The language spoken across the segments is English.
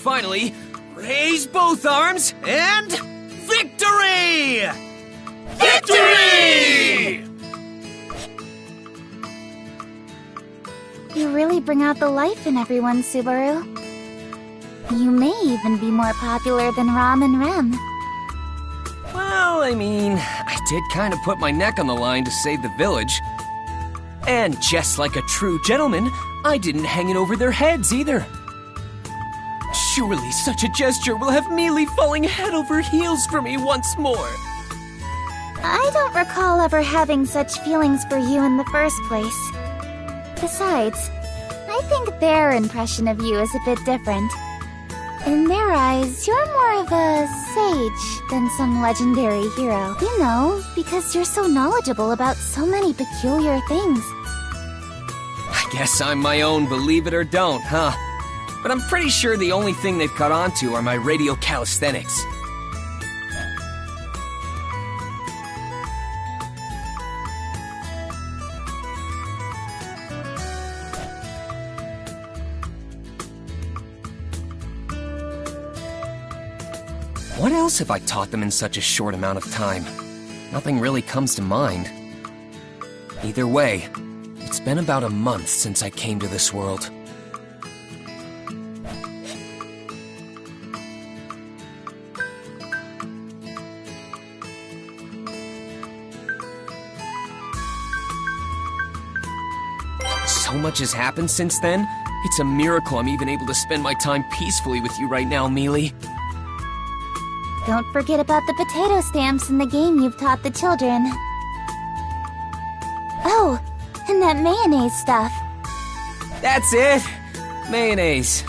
finally, raise both arms and victory! Victory! You really bring out the life in everyone, Subaru. You may even be more popular than Rom and Rem. Well, I mean, I did kind of put my neck on the line to save the village. And just like a true gentleman, I didn't hang it over their heads either. Surely such a gesture will have Mealy falling head over heels for me once more. I don't recall ever having such feelings for you in the first place. Besides, I think their impression of you is a bit different. In their eyes, you're more of a sage than some legendary hero. You know, because you're so knowledgeable about so many peculiar things. I guess I'm my own believe it or don't, huh? But I'm pretty sure the only thing they've caught on to are my radial calisthenics. What else have I taught them in such a short amount of time? Nothing really comes to mind. Either way, it's been about a month since I came to this world. So much has happened since then. It's a miracle I'm even able to spend my time peacefully with you right now, Mealy. Don't forget about the potato stamps in the game you've taught the children. Oh, and that mayonnaise stuff. That's it! Mayonnaise.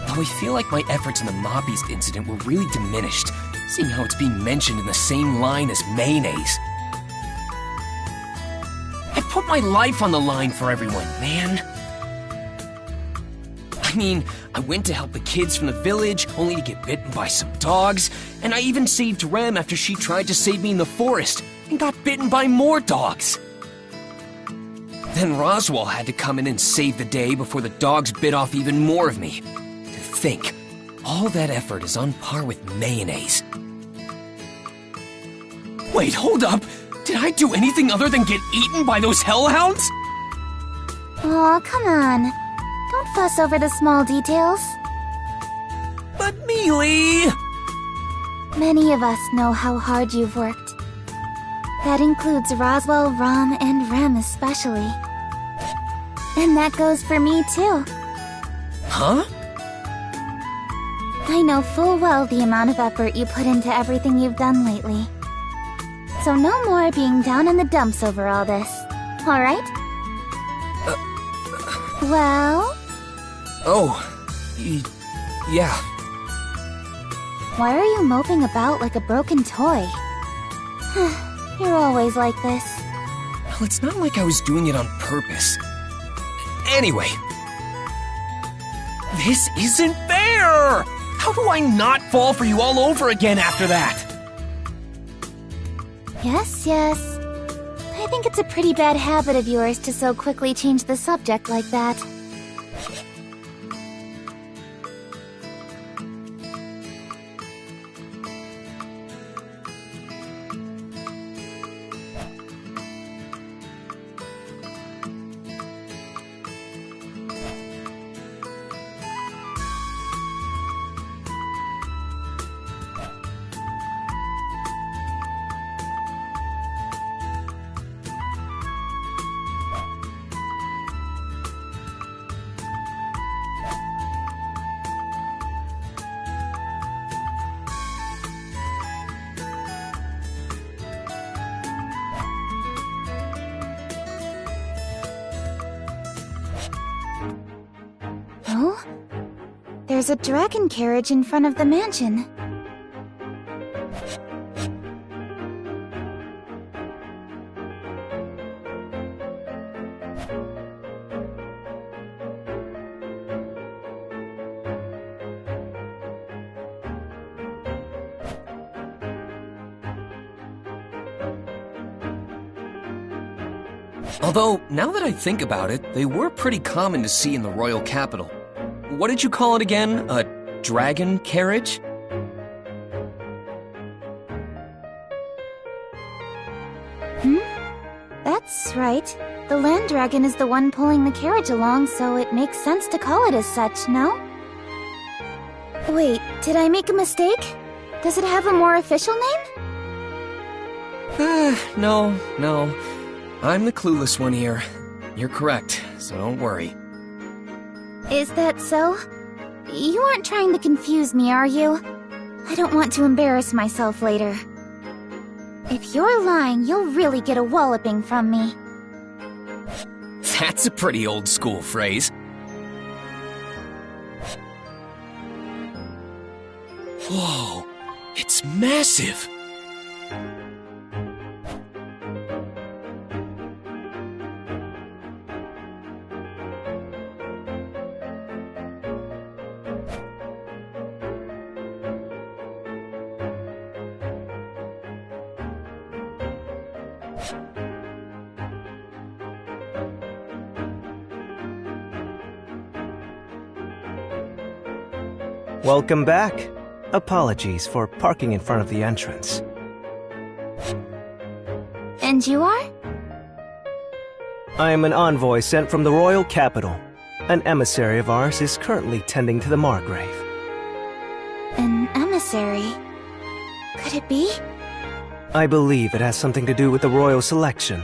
Though I feel like my efforts in the Mob Beast incident were really diminished, seeing how it's being mentioned in the same line as mayonnaise. I put my life on the line for everyone, man. I mean, I went to help the kids from the village, only to get bitten by some dogs, and I even saved Rem after she tried to save me in the forest, and got bitten by more dogs. Then Roswaal had to come in and save the day before the dogs bit off even more of me. To think, all that effort is on par with mayonnaise. Wait, hold up! Did I do anything other than get eaten by those hellhounds? Aw, come on. Don't fuss over the small details. But Mealy! Many of us know how hard you've worked. That includes Roswaal, Rom, and Rem especially. And that goes for me too. Huh? I know full well the amount of effort you put into everything you've done lately. So no more being down in the dumps over all this, alright? Well? Oh, yeah. Why are you moping about like a broken toy? You're always like this. Well, it's not like I was doing it on purpose. Anyway. This isn't fair! How do I not fall for you all over again after that? Yes. I think it's a pretty bad habit of yours to so quickly change the subject like that. Oh? There's a dragon carriage in front of the mansion. Although, now that I think about it, they were pretty common to see in the royal capital. What did you call it again? A dragon carriage? That's right. The land dragon is the one pulling the carriage along, so it makes sense to call it as such, no? Wait, did I make a mistake? Does it have a more official name? No. I'm the clueless one here. You're correct, so don't worry. Is that so? You aren't trying to confuse me, are you? I don't want to embarrass myself later. If you're lying, you'll really get a walloping from me. That's a pretty old school phrase. Whoa, it's massive! Welcome back. Apologies for parking in front of the entrance. And you are? I am an envoy sent from the royal capital. An emissary of ours is currently tending to the Margrave. An emissary? Could it be? I believe it has something to do with the royal selection,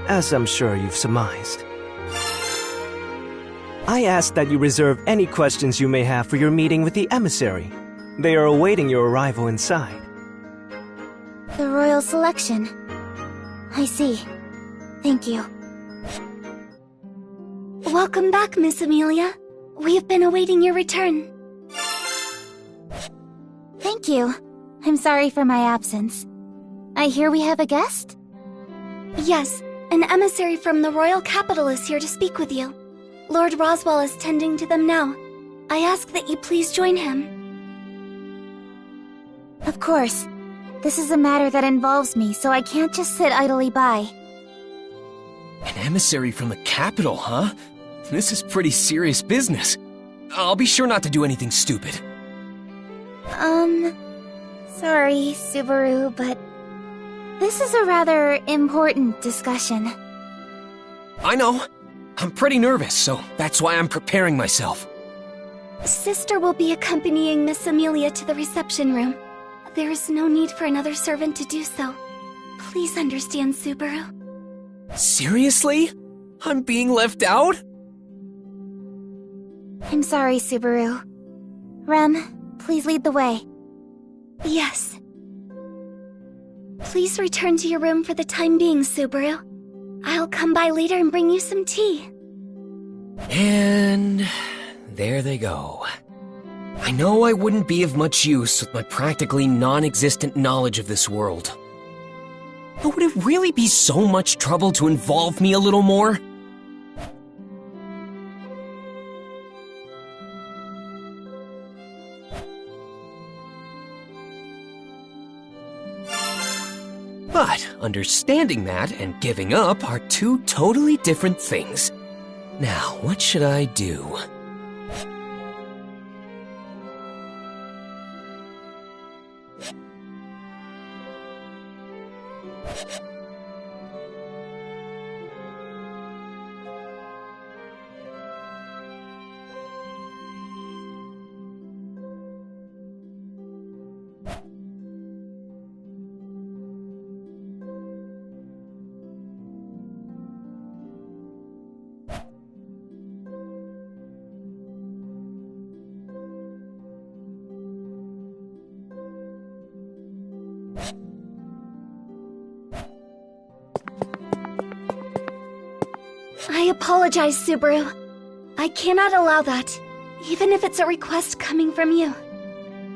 as I'm sure you've surmised. I ask that you reserve any questions you may have for your meeting with the emissary. They are awaiting your arrival inside. The royal selection. I see. Thank you. Welcome back, Miss Amelia. We have been awaiting your return. Thank you. I'm sorry for my absence. I hear we have a guest? Yes, an emissary from the royal capital is here to speak with you. Lord Roswell is tending to them now. I ask that you please join him. Of course. This is a matter that involves me, so I can't just sit idly by. An emissary from the capital, huh? This is pretty serious business. I'll be sure not to do anything stupid. Sorry, Subaru, but this is a rather important discussion. I know. I'm pretty nervous, so that's why I'm preparing myself. Sister will be accompanying Miss Amelia to the reception room. There is no need for another servant to do so. Please understand, Subaru. Seriously? I'm being left out? I'm sorry, Subaru. Rem, please lead the way. Yes. Please return to your room for the time being, Subaru. I'll come by later and bring you some tea. And there they go. I know I wouldn't be of much use with my practically non-existent knowledge of this world. But would it really be so much trouble to involve me a little more? But understanding that and giving up are two totally different things. Now, what should I do? I apologize, Subaru. I cannot allow that, even if it's a request coming from you.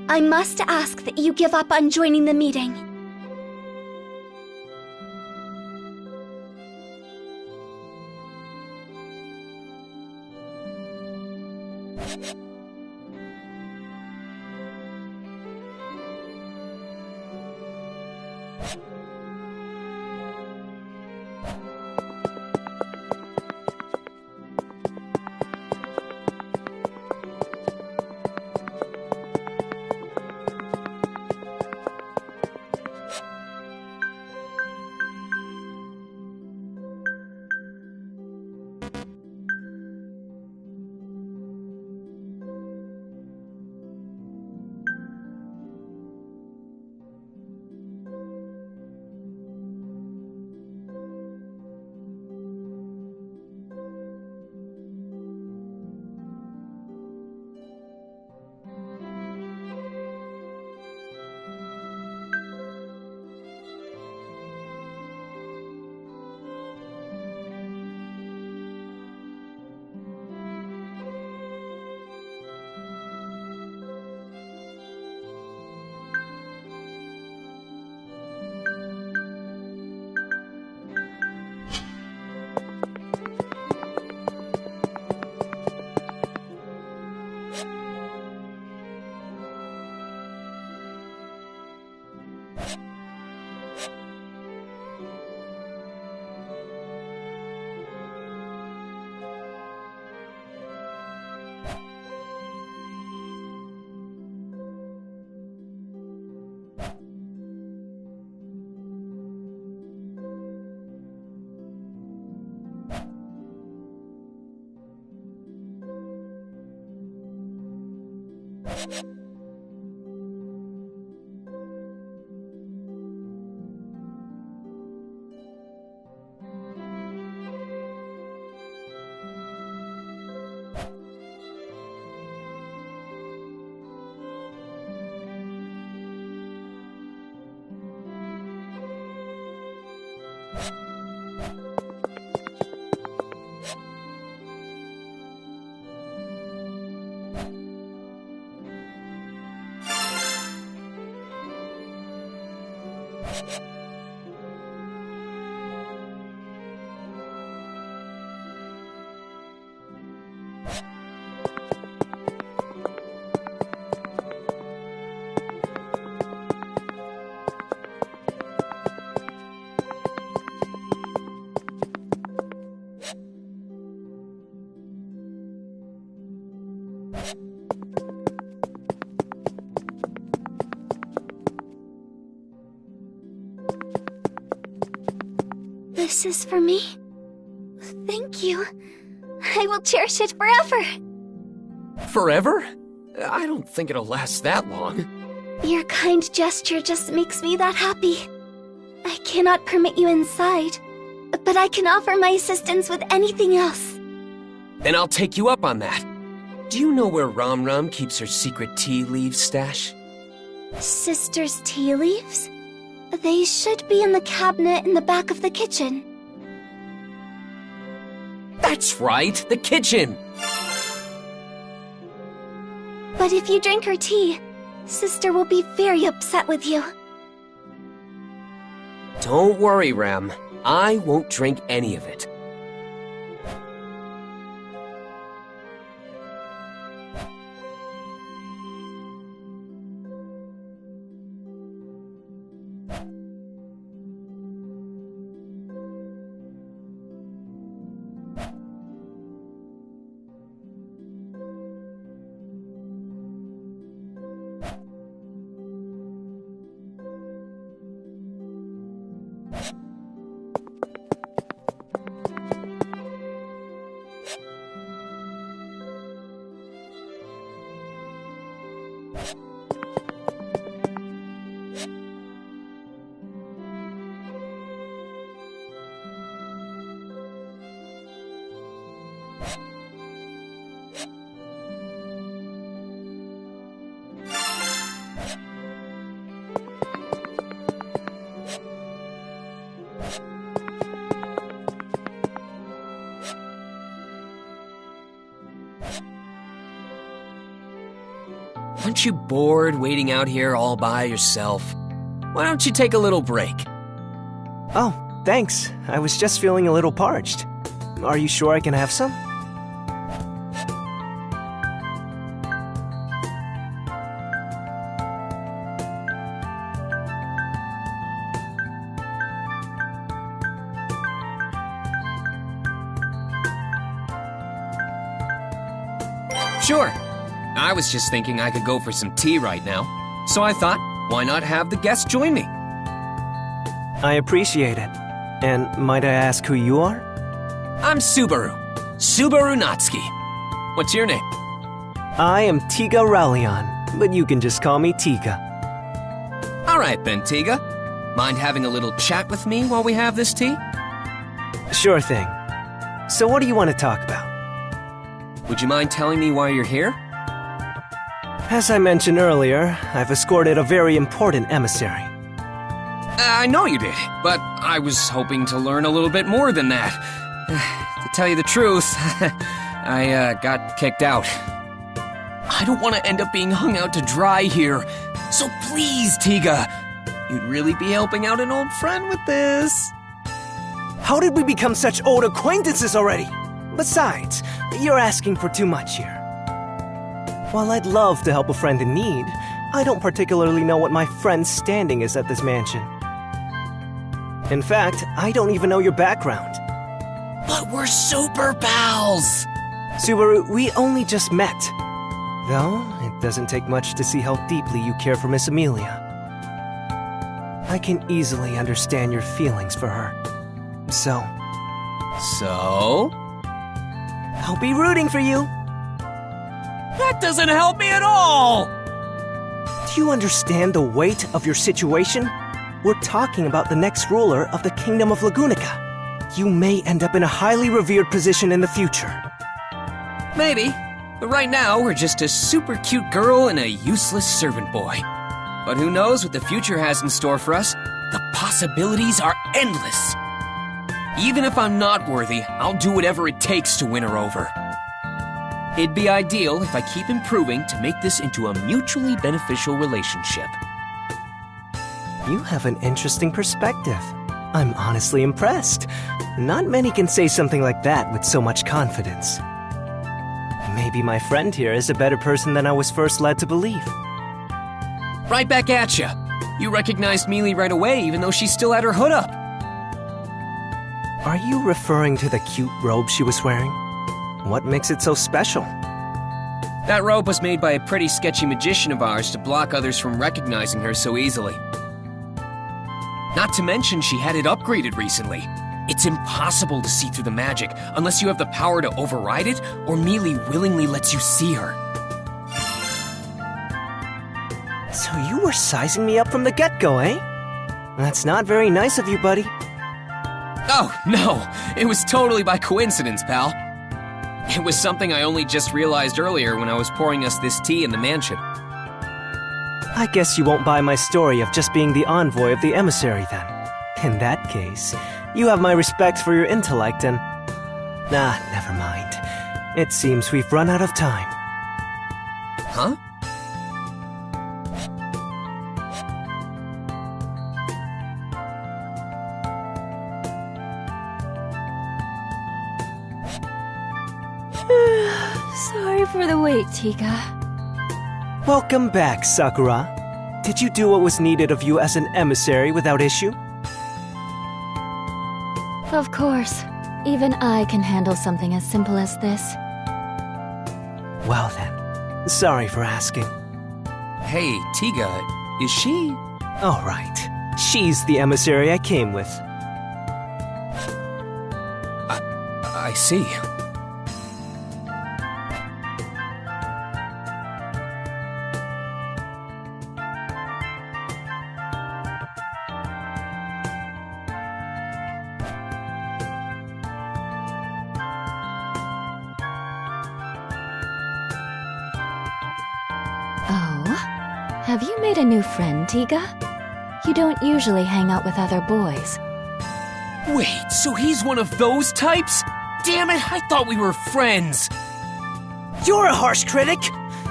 I must ask that you give up on joining the meeting. This is for me? Thank you. I will cherish it forever. Forever? I don't think it'll last that long. Your kind gesture just makes me that happy. I cannot permit you inside, but I can offer my assistance with anything else. Then I'll take you up on that. Do you know where Ram Ram keeps her secret tea leaves stash? Sister's tea leaves? They should be in the cabinet in the back of the kitchen. That's right, the kitchen! But if you drink her tea, Sister will be very upset with you. Don't worry, Ram. I won't drink any of it. Aren't you bored waiting out here all by yourself? Why don't you take a little break? Oh, thanks. I was just feeling a little parched. Are you sure I can have some? Sure. I was just thinking I could go for some tea right now. So I thought, why not have the guests join me? I appreciate it. And might I ask who you are? I'm Subaru. Subaru Natsuki. What's your name? I am Tiga Rallion, but you can just call me Tiga. Alright then, Tiga. Mind having a little chat with me while we have this tea? Sure thing. So what do you want to talk about? Would you mind telling me why you're here? As I mentioned earlier, I've escorted a very important emissary. I know you did, but I was hoping to learn a little bit more than that. To tell you the truth, I got kicked out. I don't want to end up being hung out to dry here. So please, Tiga, you'd really be helping out an old friend with this. How did we become such old acquaintances already? Besides, you're asking for too much here. While I'd love to help a friend in need, I don't particularly know what my friend's standing is at this mansion. In fact, I don't even know your background. But we're super pals! Subaru, we only just met. Though, it doesn't take much to see how deeply you care for Miss Amelia. I can easily understand your feelings for her. So, So? I'll be rooting for you. That doesn't help me at all! Do you understand the weight of your situation? We're talking about the next ruler of the Kingdom of Lagunica. You may end up in a highly revered position in the future. Maybe. But right now, we're just a super cute girl and a useless servant boy. But who knows what the future has in store for us? The possibilities are endless. Even if I'm not worthy, I'll do whatever it takes to win her over. It'd be ideal if I keep improving to make this into a mutually beneficial relationship. You have an interesting perspective. I'm honestly impressed. Not many can say something like that with so much confidence. Maybe my friend here is a better person than I was first led to believe. Right back at ya. You recognized Mealy right away, even though she still had her hood up. Are you referring to the cute robe she was wearing? What makes it so special? That robe was made by a pretty sketchy magician of ours to block others from recognizing her so easily. Not to mention she had it upgraded recently. It's impossible to see through the magic unless you have the power to override it or Mealy willingly lets you see her. So you were sizing me up from the get-go, eh? That's not very nice of you, buddy. Oh, no. It was totally by coincidence, pal. It was something I only just realized earlier when I was pouring us this tea in the mansion. I guess you won't buy my story of just being the envoy of the emissary, then. In that case, you have my respect for your intellect and... never mind. It seems we've run out of time. Huh? Sorry for the wait, Tiga. Welcome back, Sakura. Did you do what was needed of you as an emissary without issue? Of course. Even I can handle something as simple as this. Well then, sorry for asking. Hey, Tiga, is she... All right, she's the emissary I came with. I see. Have you made a new friend, Tiga? You don't usually hang out with other boys. Wait, so he's one of those types? Damn it, I thought we were friends! You're a harsh critic!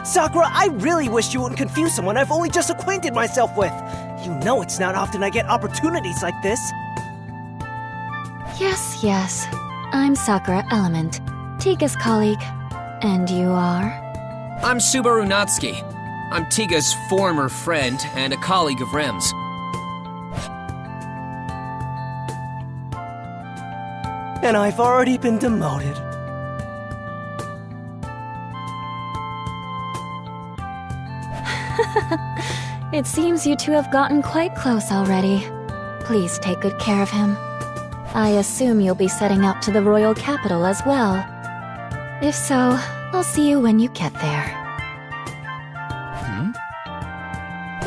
Sakura, I really wish you wouldn't confuse someone I've only just acquainted myself with! You know it's not often I get opportunities like this. Yes. I'm Sakura Element, Tiga's colleague. And you are? I'm Subaru Natsuki. I'm Tiga's former friend and a colleague of Rem's. And I've already been demoted. It seems you two have gotten quite close already. Please take good care of him. I assume you'll be setting out to the royal capital as well. If so, I'll see you when you get there.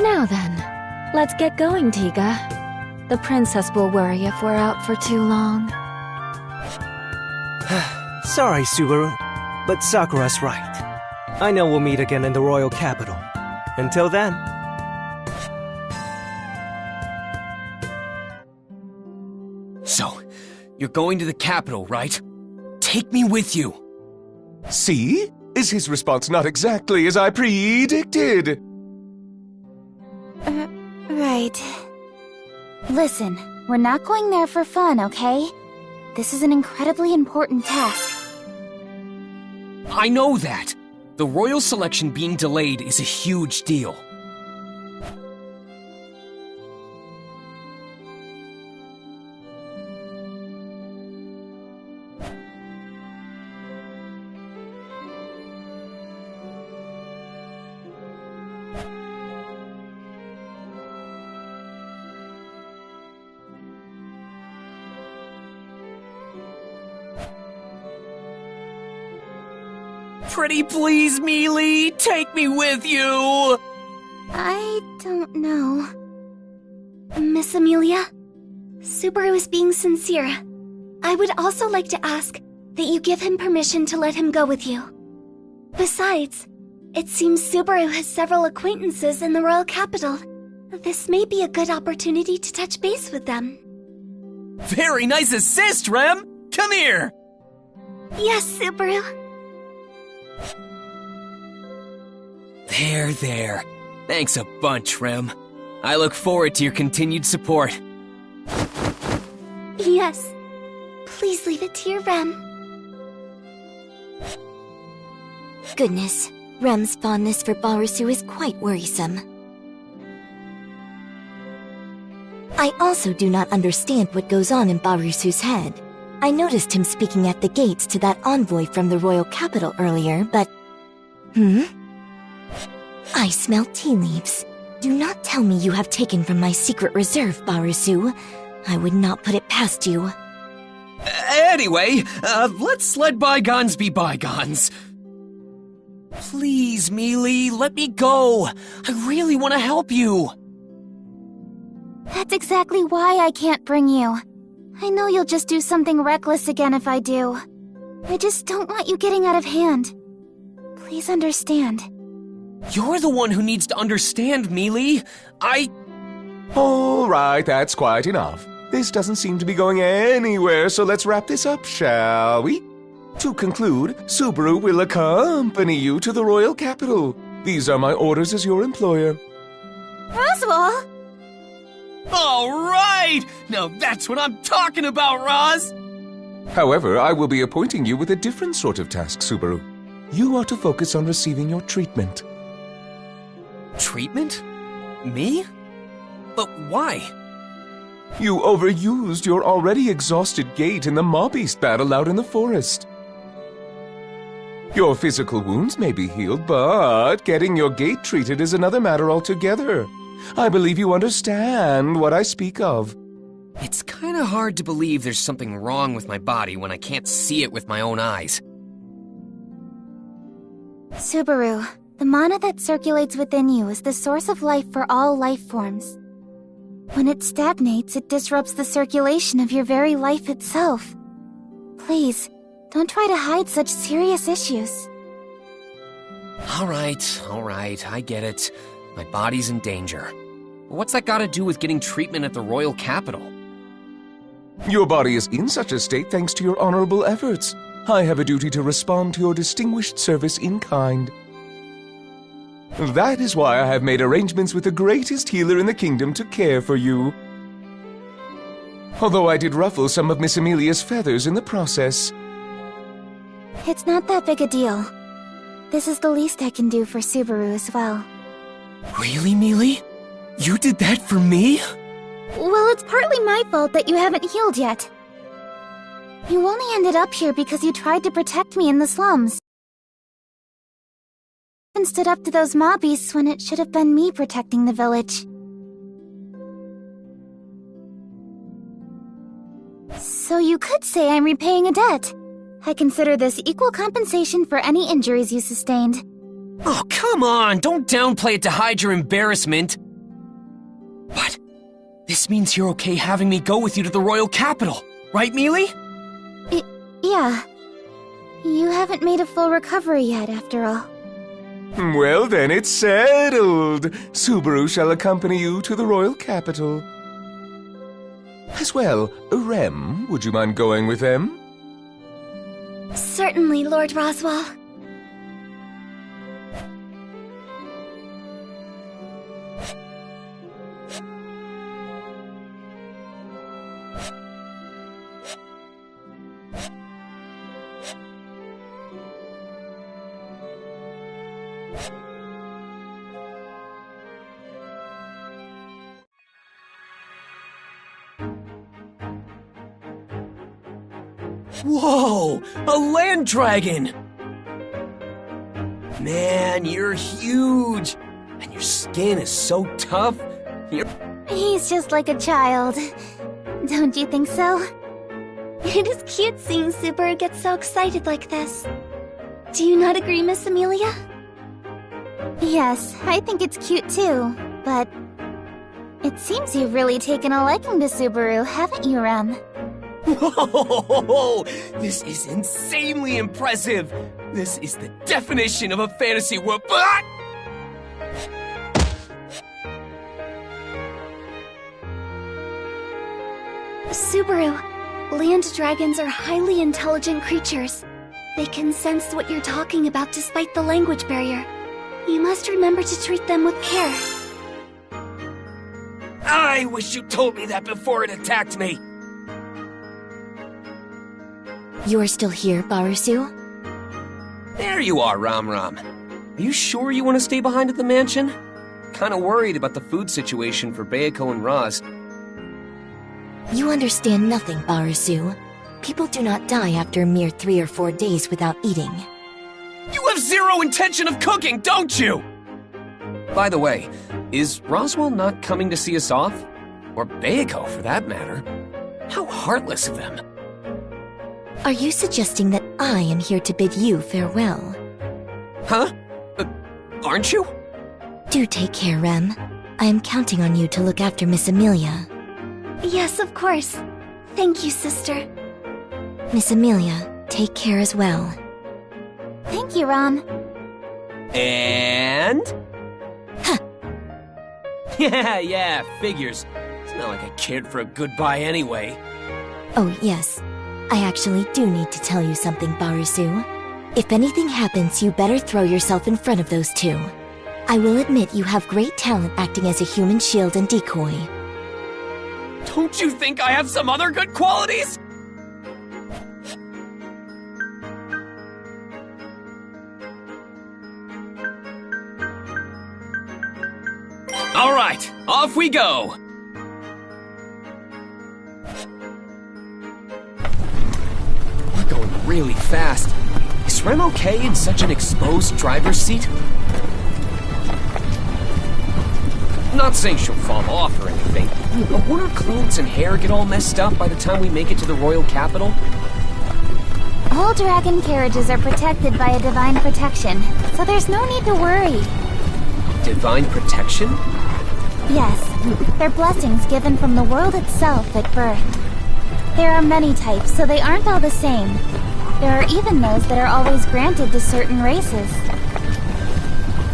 Now then, let's get going, Tiga. The princess will worry if we're out for too long. Sorry, Subaru, but Sakura's right. I know we'll meet again in the royal capital. Until then... So, you're going to the capital, right? Take me with you. See? Is his response not exactly as I predicted? Right. Listen, we're not going there for fun, okay? This is an incredibly important task. I know that. The royal selection being delayed is a huge deal. Pretty please, Mealy, take me with you! I don't know. Miss Amelia, Subaru is being sincere. I would also like to ask that you give him permission to let him go with you. Besides, it seems Subaru has several acquaintances in the royal capital. This may be a good opportunity to touch base with them. Very nice assist, Rem! Come here! Yes, Subaru. There. Thanks a bunch, Rem. I look forward to your continued support. Yes. Please leave it to your Rem. Goodness, Rem's fondness for Barusu is quite worrisome. I also do not understand what goes on in Barusu's head. I noticed him speaking at the gates to that envoy from the royal capital earlier, but... I smell tea leaves. Do not tell me you have taken from my secret reserve, Barusu. I would not put it past you. Anyway, let's let bygones be bygones. Please, Mealy, let me go. I really want to help you. That's exactly why I can't bring you. I know you'll just do something reckless again if I do. I just don't want you getting out of hand. Please understand. You're the one who needs to understand, Mealy. All right, that's quite enough. This doesn't seem to be going anywhere, so let's wrap this up, shall we? To conclude, Subaru will accompany you to the royal capital. These are my orders as your employer. Roswaal! All right! Now that's what I'm talking about, Roz! However, I will be appointing you with a different sort of task, Subaru. You are to focus on receiving your treatment. Treatment? Me? But why? You overused your already exhausted gait in the mob-beast battle out in the forest. Your physical wounds may be healed, but getting your gait treated is another matter altogether. I believe you understand what I speak of. It's kinda hard to believe there's something wrong with my body when I can't see it with my own eyes. Subaru, the mana that circulates within you is the source of life for all life forms. When it stagnates, it disrupts the circulation of your very life itself. Please, don't try to hide such serious issues. All right, I get it. My body's in danger. But what's that gotta do with getting treatment at the royal capital? Your body is in such a state thanks to your honorable efforts. I have a duty to respond to your distinguished service in kind. That is why I have made arrangements with the greatest healer in the kingdom to care for you. Although I did ruffle some of Miss Amelia's feathers in the process. It's not that big a deal. This is the least I can do for Subaru as well. Really, Mealy? You did that for me? Well, it's partly my fault that you haven't healed yet. You only ended up here because you tried to protect me in the slums. And stood up to those mob beasts when it should have been me protecting the village. So you could say I'm repaying a debt. I consider this equal compensation for any injuries you sustained. Oh, come on! Don't downplay it to hide your embarrassment. But this means you're okay having me go with you to the royal capital, right, Mealy? Yeah. You haven't made a full recovery yet, after all. Well then, it's settled. Subaru shall accompany you to the royal capital. As well, Rem, would you mind going with them? Certainly, Lord Roswaal. Whoa! A land dragon! Man, you're huge! And your skin is so tough. He's just like a child. Don't you think so? It is cute seeing Subaru get so excited like this. Do you not agree, Miss Amelia? Yes, I think it's cute too, but... It seems you've really taken a liking to Subaru, haven't you, Rem? Whoa! This is insanely impressive! This is the definition of a fantasy world. Ah! Subaru, land dragons are highly intelligent creatures. They can sense what you're talking about despite the language barrier. You must remember to treat them with care. I wish you told me that before it attacked me! You're still here, Barusu? There you are, Ram Ram. Are you sure you want to stay behind at the mansion? Kinda worried about the food situation for Bayako and Raz. You understand nothing, Barusu. People do not die after a mere 3 or 4 days without eating. You have zero intention of cooking, don't you? By the way, is Roswell not coming to see us off? Or Bayako, for that matter? How heartless of them. Are you suggesting that I am here to bid you farewell? Huh? Aren't you? Do take care, Rem. I am counting on you to look after Miss Amelia. Yes, of course. Thank you, sister. Miss Amelia, take care as well. Thank you, Ram. And... Huh. Yeah, figures. It's not like a kid for a goodbye anyway. Oh, yes. I actually do need to tell you something, Barusu. If anything happens, you better throw yourself in front of those two. I will admit you have great talent acting as a human shield and decoy. Don't you think I have some other good qualities? All right, off we go! We're going really fast. Is Rem okay in such an exposed driver's seat? Not saying she'll fall off or anything, but won't her clothes and hair get all messed up by the time we make it to the royal capital? All dragon carriages are protected by a divine protection, so there's no need to worry. Divine protection? Yes, they're blessings given from the world itself at birth. There are many types, so they aren't all the same. There are even those that are always granted to certain races.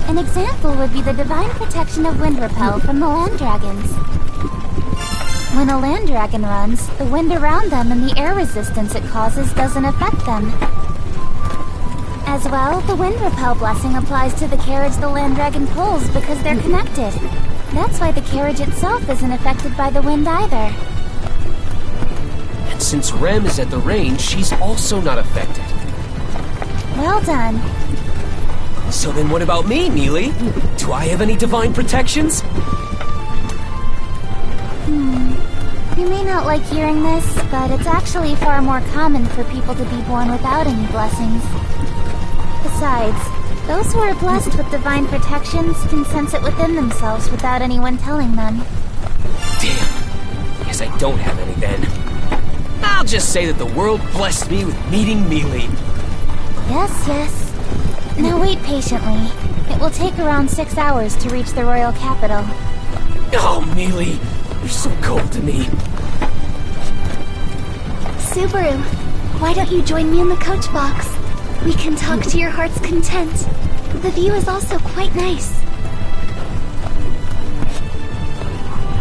An example would be the divine protection of wind repel from the land dragons. When a land dragon runs, the wind around them and the air resistance it causes doesn't affect them. As well, the wind repel blessing applies to the carriage the land dragon pulls because they're connected. That's why the carriage itself isn't affected by the wind either. And since Rem is at the range, she's also not affected. Well done. So then what about me, Mealy? Do I have any divine protections? You may not like hearing this, but it's actually far more common for people to be born without any blessings. Besides, those who are blessed with divine protections can sense it within themselves without anyone telling them. Damn. Guess I don't have any then. I'll just say that the world blessed me with meeting Mealy. Yes. Now wait patiently. It will take around 6 hours to reach the royal capital. Oh, Mealy, you're so cold to me. Subaru, why don't you join me in the coach box? We can talk to your heart's content. The view is also quite nice.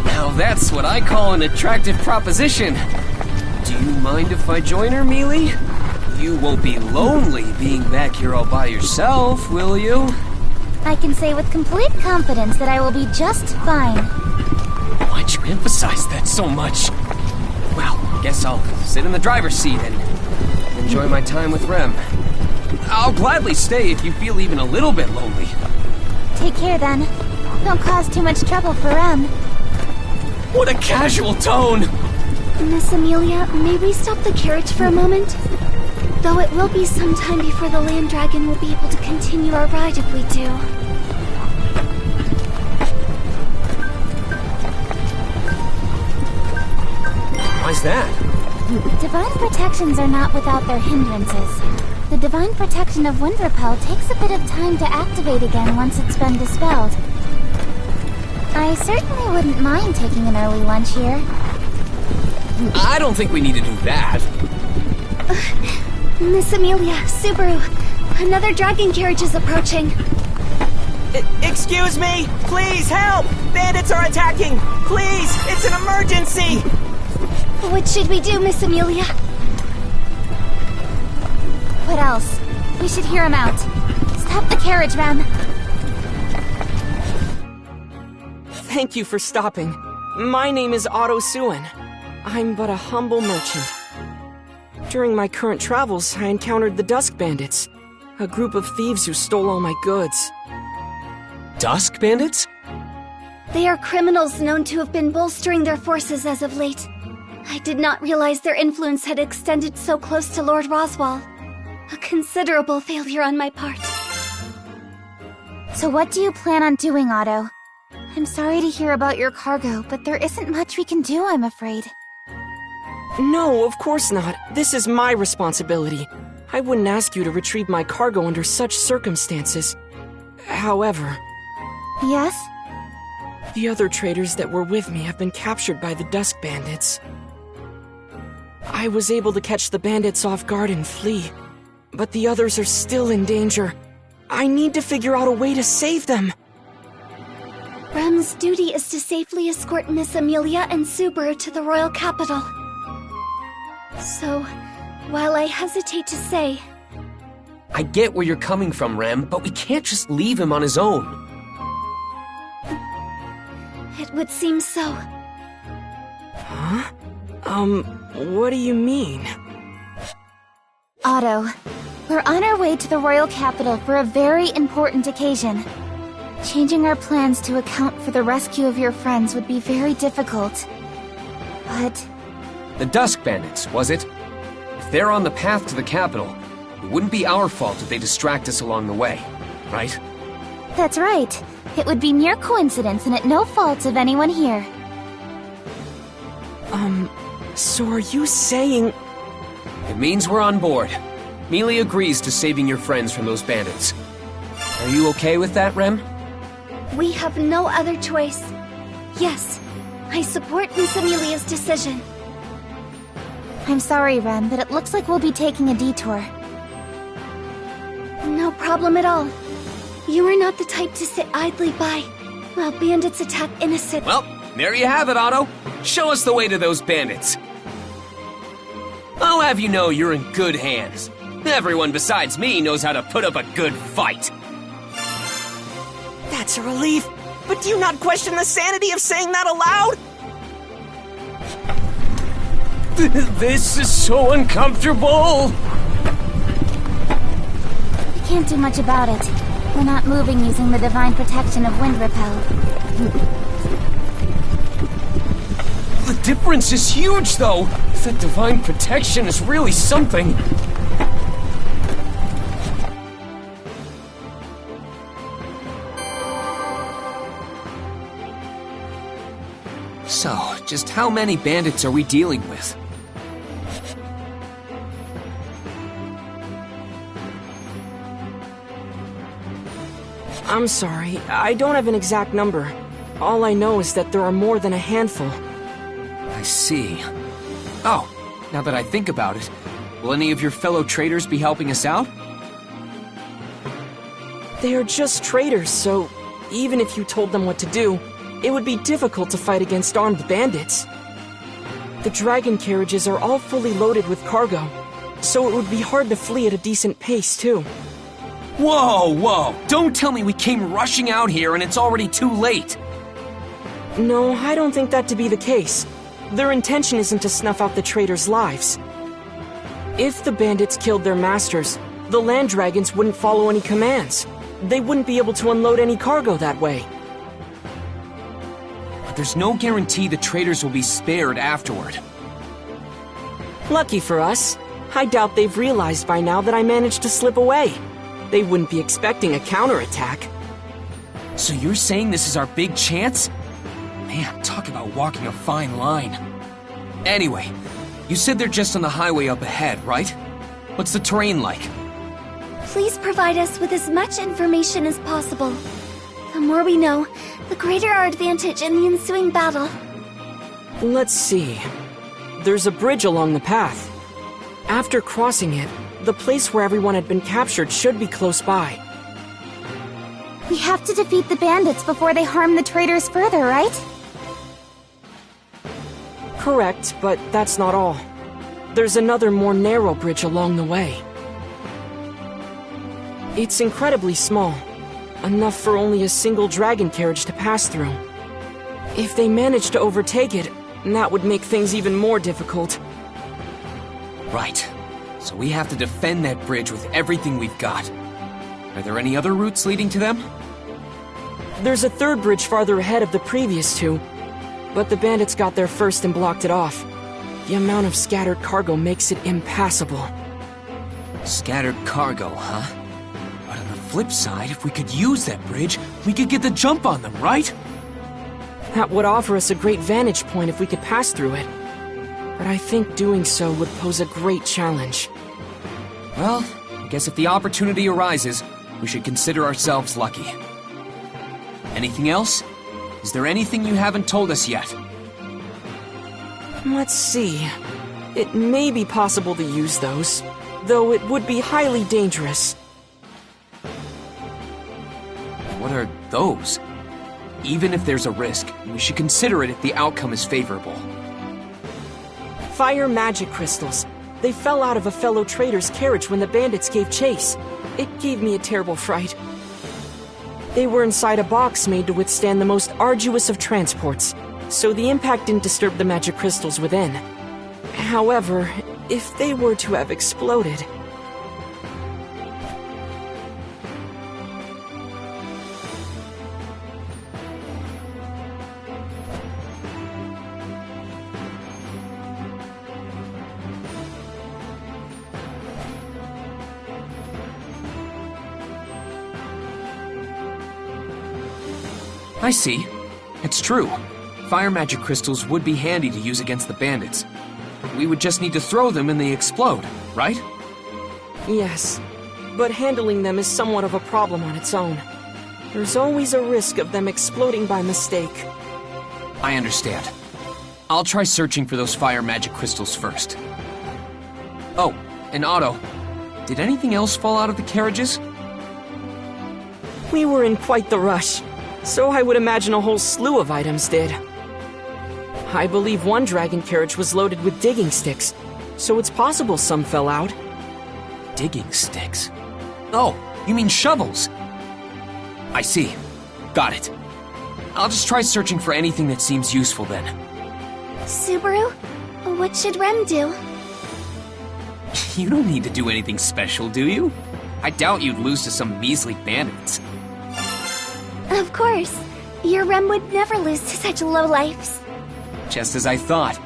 Now that's what I call an attractive proposition. Do you mind if I join her, Mealy? You won't be lonely being back here all by yourself, will you? I can say with complete confidence that I will be just fine. Why'd you emphasize that so much? Well, guess I'll sit in the driver's seat and enjoy my time with Rem. I'll gladly stay if you feel even a little bit lonely. Take care then. Don't cause too much trouble for Rem. What a casual tone! Miss Amelia, may we stop the carriage for a moment? Though it will be some time before the land dragon will be able to continue our ride if we do. Why's that? Divine protections are not without their hindrances. The the Divine Protection of Wind Repel takes a bit of time to activate again once it's been dispelled. I certainly wouldn't mind taking an early lunch here. I don't think we need to do that. Miss Amelia, Subaru, another dragon carriage is approaching. Excuse me! Please, help! Bandits are attacking! Please, it's an emergency! What should we do, Miss Amelia? What else? We should hear him out. Stop the carriage, Rem. Thank you for stopping. My name is Otto Suen. I'm but a humble merchant. During my current travels, I encountered the Dusk Bandits, a group of thieves who stole all my goods. Dusk Bandits? They are criminals known to have been bolstering their forces as of late. I did not realize their influence had extended so close to Lord Roswaal. A considerable failure on my part. So what do you plan on doing, Otto? I'm sorry to hear about your cargo, but there isn't much we can do, I'm afraid. No, of course not. This is my responsibility. I wouldn't ask you to retrieve my cargo under such circumstances. However... Yes? The other traders that were with me have been captured by the Dusk Bandits. I was able to catch the bandits off guard and flee, but the others are still in danger. I need to figure out a way to save them. Rem's duty is to safely escort Miss Amelia and Subaru to the royal capital. So, while I hesitate to say... I get where you're coming from, Rem, but we can't just leave him on his own. It would seem so. Huh? What do you mean? Otto, we're on our way to the royal capital for a very important occasion. Changing our plans to account for the rescue of your friends would be very difficult. But... The Dusk Bandits, was it? If they're on the path to the capital, it wouldn't be our fault if they distract us along the way, right? That's right. It would be mere coincidence and at no fault of anyone here. So are you saying... It means we're on board. Mealy agrees to saving your friends from those bandits. Are you okay with that, Rem? We have no other choice. Yes, I support Miss Amelia's decision. I'm sorry, Rem, but it looks like we'll be taking a detour. No problem at all. You are not the type to sit idly by while bandits attack innocent. Well, there you have it, Otto. Show us the way to those bandits. I'll have you know you're in good hands. Everyone besides me knows how to put up a good fight. That's a relief. But do you not question the sanity of saying that aloud? This is so uncomfortable. We can't do much about it. We're not moving using the Divine Protection of Wind Repel. The difference is huge, though. That Divine Protection is really something. So, just how many bandits are we dealing with? I'm sorry, I don't have an exact number. All I know is that there are more than a handful. I see. Oh, now that I think about it, will any of your fellow traders be helping us out? They are just traders, so even if you told them what to do, it would be difficult to fight against armed bandits. The dragon carriages are all fully loaded with cargo, so it would be hard to flee at a decent pace, too. Whoa! Don't tell me we came rushing out here and it's already too late! No, I don't think that to be the case. Their intention isn't to snuff out the traders' lives. If the bandits killed their masters, the land dragons wouldn't follow any commands. They wouldn't be able to unload any cargo that way. But there's no guarantee the traders will be spared afterward. Lucky for us, I doubt they've realized by now that I managed to slip away. They wouldn't be expecting a counterattack. So you're saying this is our big chance? Man, talk about walking a fine line. Anyway, you said they're just on the highway up ahead, right? What's the terrain like? please provide us with as much information as possible. The more we know, the greater our advantage in the ensuing battle. Let's see. There's a bridge along the path. After crossing it, the place where everyone had been captured should be close by. We have to defeat the bandits before they harm the traitors further, right? Correct, but that's not all. There's another more narrow bridge along the way. It's incredibly small, enough for only a single dragon carriage to pass through. If they manage to overtake it, that would make things even more difficult. Right. So we have to defend that bridge with everything we've got. Are there any other routes leading to them? There's a third bridge farther ahead of the previous two, but the bandits got there first and blocked it off. The amount of scattered cargo makes it impassable. Scattered cargo, huh? But on the flip side, if we could use that bridge, we could get the jump on them, right? That would offer us a great vantage point if we could pass through it. But I think doing so would pose a great challenge. Well, I guess if the opportunity arises, we should consider ourselves lucky. Anything else? Is there anything you haven't told us yet? Let's see. It may be possible to use those, though it would be highly dangerous. What are those? Even if there's a risk, we should consider it if the outcome is favorable. Fire magic crystals. They fell out of a fellow trader's carriage when the bandits gave chase. It gave me a terrible fright. They were inside a box made to withstand the most arduous of transports, so the impact didn't disturb the magic crystals within. However, if they were to have exploded... I see. It's true. Fire magic crystals would be handy to use against the bandits. We would just need to throw them and they explode, right? Yes, but handling them is somewhat of a problem on its own. There's always a risk of them exploding by mistake. I understand. I'll try searching for those fire magic crystals first. Oh, and Otto, did anything else fall out of the carriages? We were in quite the rush, so I would imagine a whole slew of items did. I believe one dragon carriage was loaded with digging sticks, so it's possible some fell out. Digging sticks? Oh, you mean shovels? I see. Got it. I'll just try searching for anything that seems useful then. Subaru, what should Rem do? You don't need to do anything special, do you? I doubt you'd lose to some measly bandits. Of course. Your Rem would never lose to such lowlifes. Just as I thought.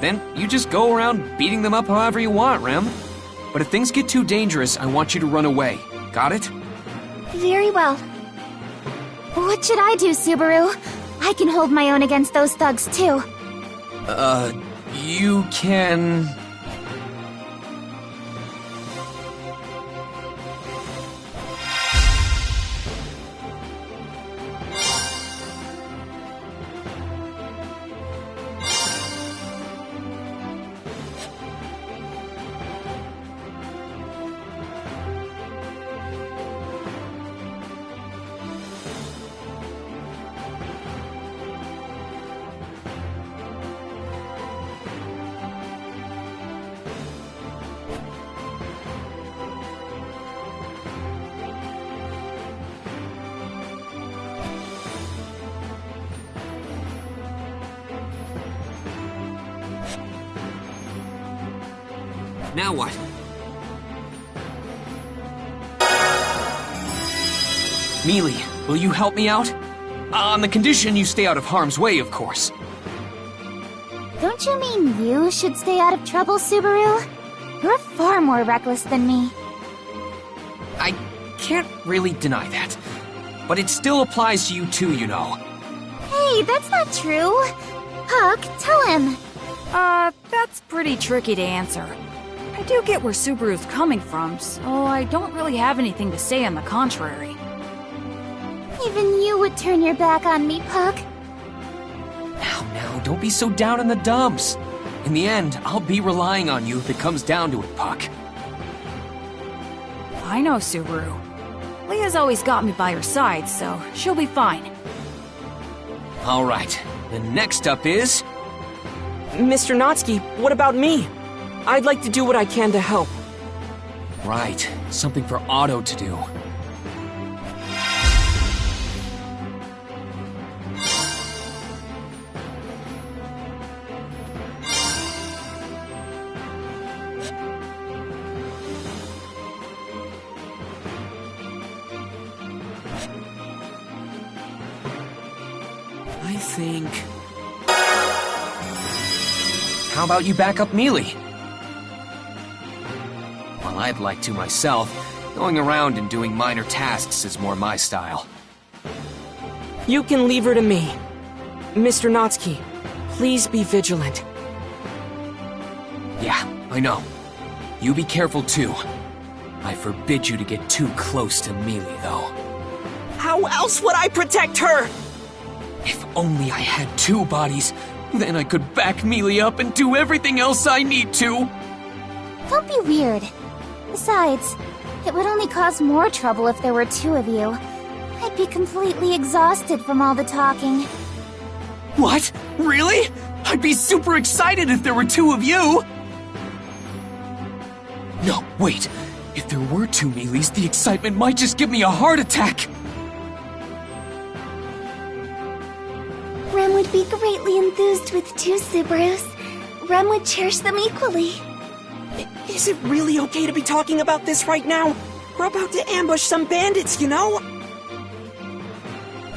Then you just go around beating them up however you want, Rem. But if things get too dangerous, I want you to run away. Got it? Very well. What should I do, Subaru? I can hold my own against those thugs, too. You can... Now what? Mealy, will you help me out? On the condition you stay out of harm's way, of course. Don't you mean you should stay out of trouble, Subaru? You're far more reckless than me. I can't really deny that. But it still applies to you too, you know. Hey, that's not true. Huck, tell him. That's pretty tricky to answer. I do get where Subaru's coming from, so I don't really have anything to say on the contrary. Even you would turn your back on me, Puck. Now, don't be so down in the dumps. In the end, I'll be relying on you if it comes down to it, Puck. I know Subaru. Leah's always got me by her side, so she'll be fine. All right, and next up is... Mr. Natsuki, what about me? I'd like to do what I can to help. Right, something for Otto to do. I think... How about you back up Mealy? Well, I'd like to myself. Going around and doing minor tasks is more my style. You can leave her to me. Mr. Natsuki, please be vigilant. Yeah, I know. You be careful too. I forbid you to get too close to Mealy, though. How else would I protect her? If only I had two bodies, then I could back Mealy up and do everything else I need to. Don't be weird. Besides, it would only cause more trouble if there were two of you. I'd be completely exhausted from all the talking. What? Really? I'd be super excited if there were two of you! No, wait. If there were two Mealys, the excitement might just give me a heart attack! Rem would be greatly enthused with two Subarus. Rem would cherish them equally. Is it really okay to be talking about this right now? We're about to ambush some bandits, you know?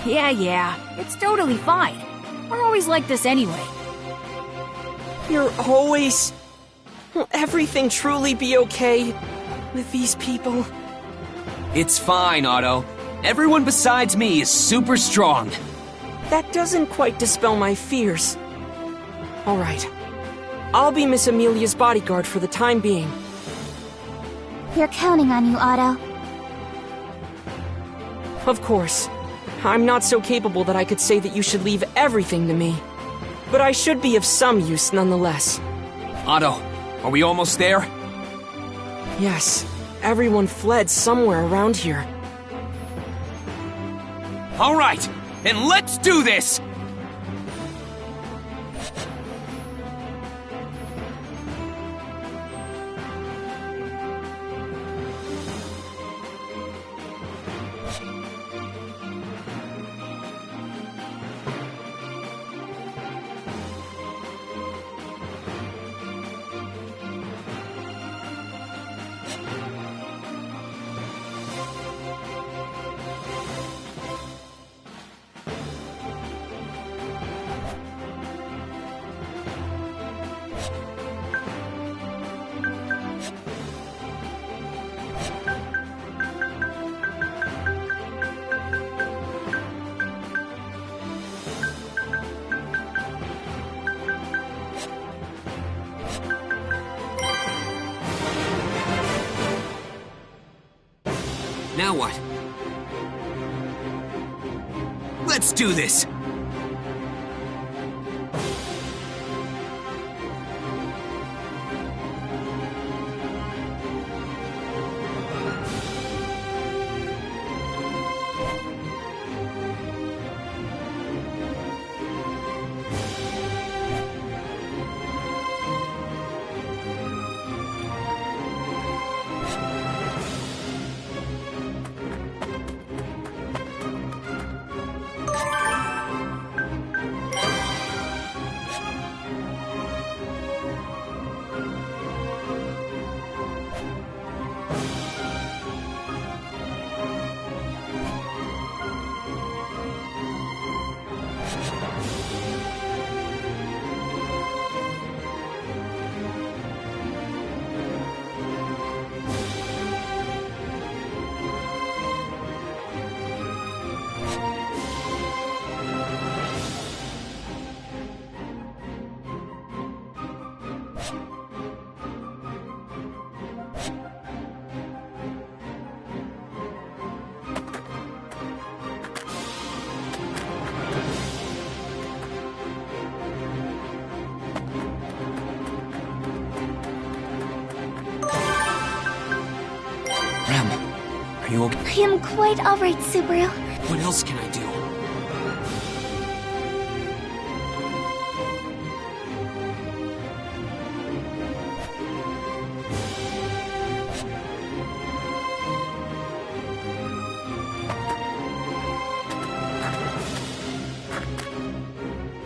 Yeah, it's totally fine. We're always like this anyway. You're always... Will everything truly be okay with these people? It's fine, Otto. Everyone besides me is super strong. That doesn't quite dispel my fears. All right. I'll be Miss Amelia's bodyguard for the time being. We're counting on you, Otto. Of course. I'm not so capable that I could say that you should leave everything to me. But I should be of some use nonetheless. Otto, are we almost there? Yes. Everyone fled somewhere around here. All right, then let's do this! Now what? Let's do this! you okay? I am quite alright, Subaru. What else can I do?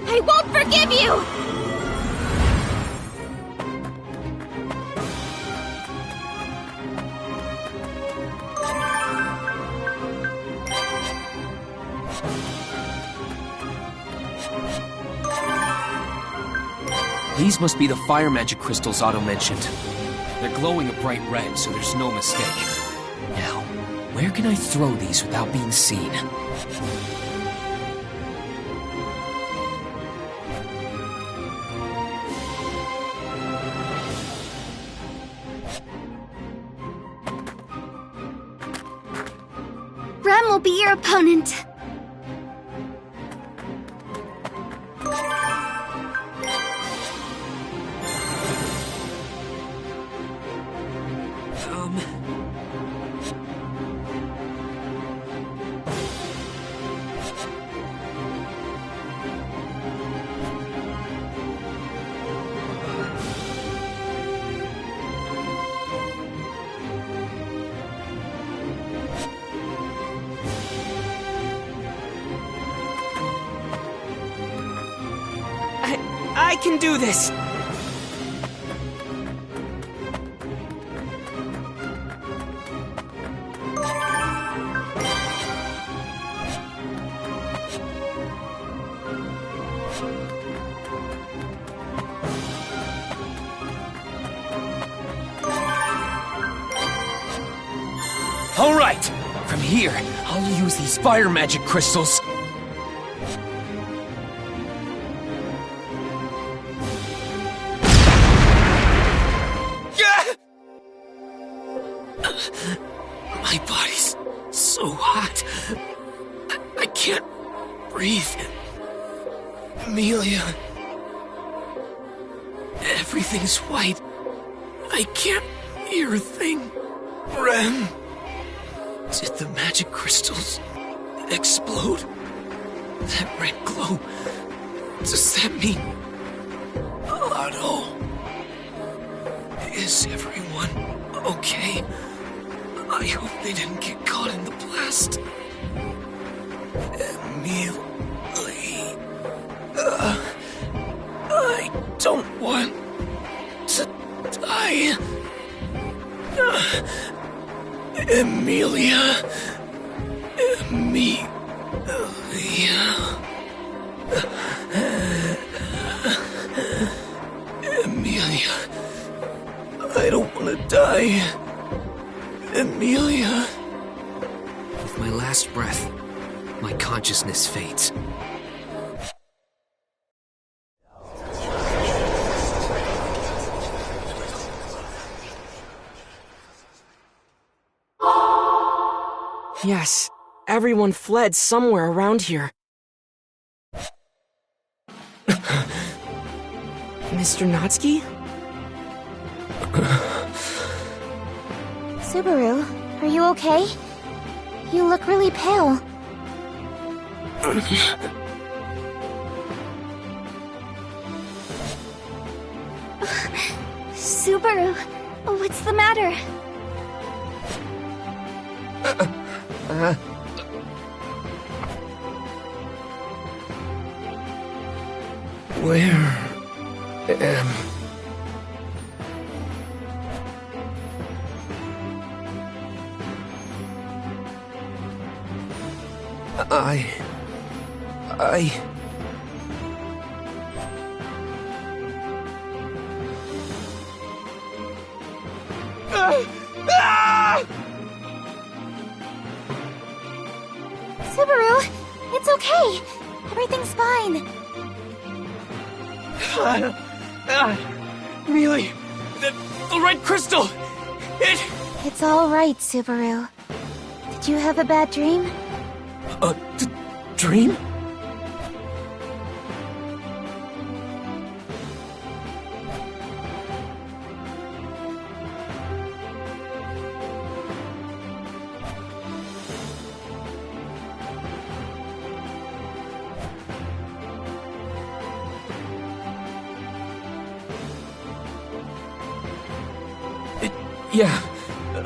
I won't forgive you! These must be the fire magic crystals Otto mentioned. They're glowing a bright red, so there's no mistake. Now, where can I throw these without being seen? Rem will be your opponent. I can do this! All right! From here, I'll use these fire magic crystals. My body's so hot. I can't breathe. Amelia. Everything's white. I can't hear a thing. Rem. Did the magic crystals explode? That red glow. Does that mean... Otto? Is everyone okay? I hope they didn't get caught in the blast. Emily... I don't want to die. Emilia... Emilia... I don't want to die. Emilia... With my last breath, my consciousness fades. Yes, everyone fled somewhere around here. Mr. Natsuki? Subaru, are you okay? You look really pale. Subaru, what's the matter? Where am... Subaru, it's okay. Everything's fine. Mealy! The red crystal! It's all right, Subaru. Did you have a bad dream? A dream? Yeah,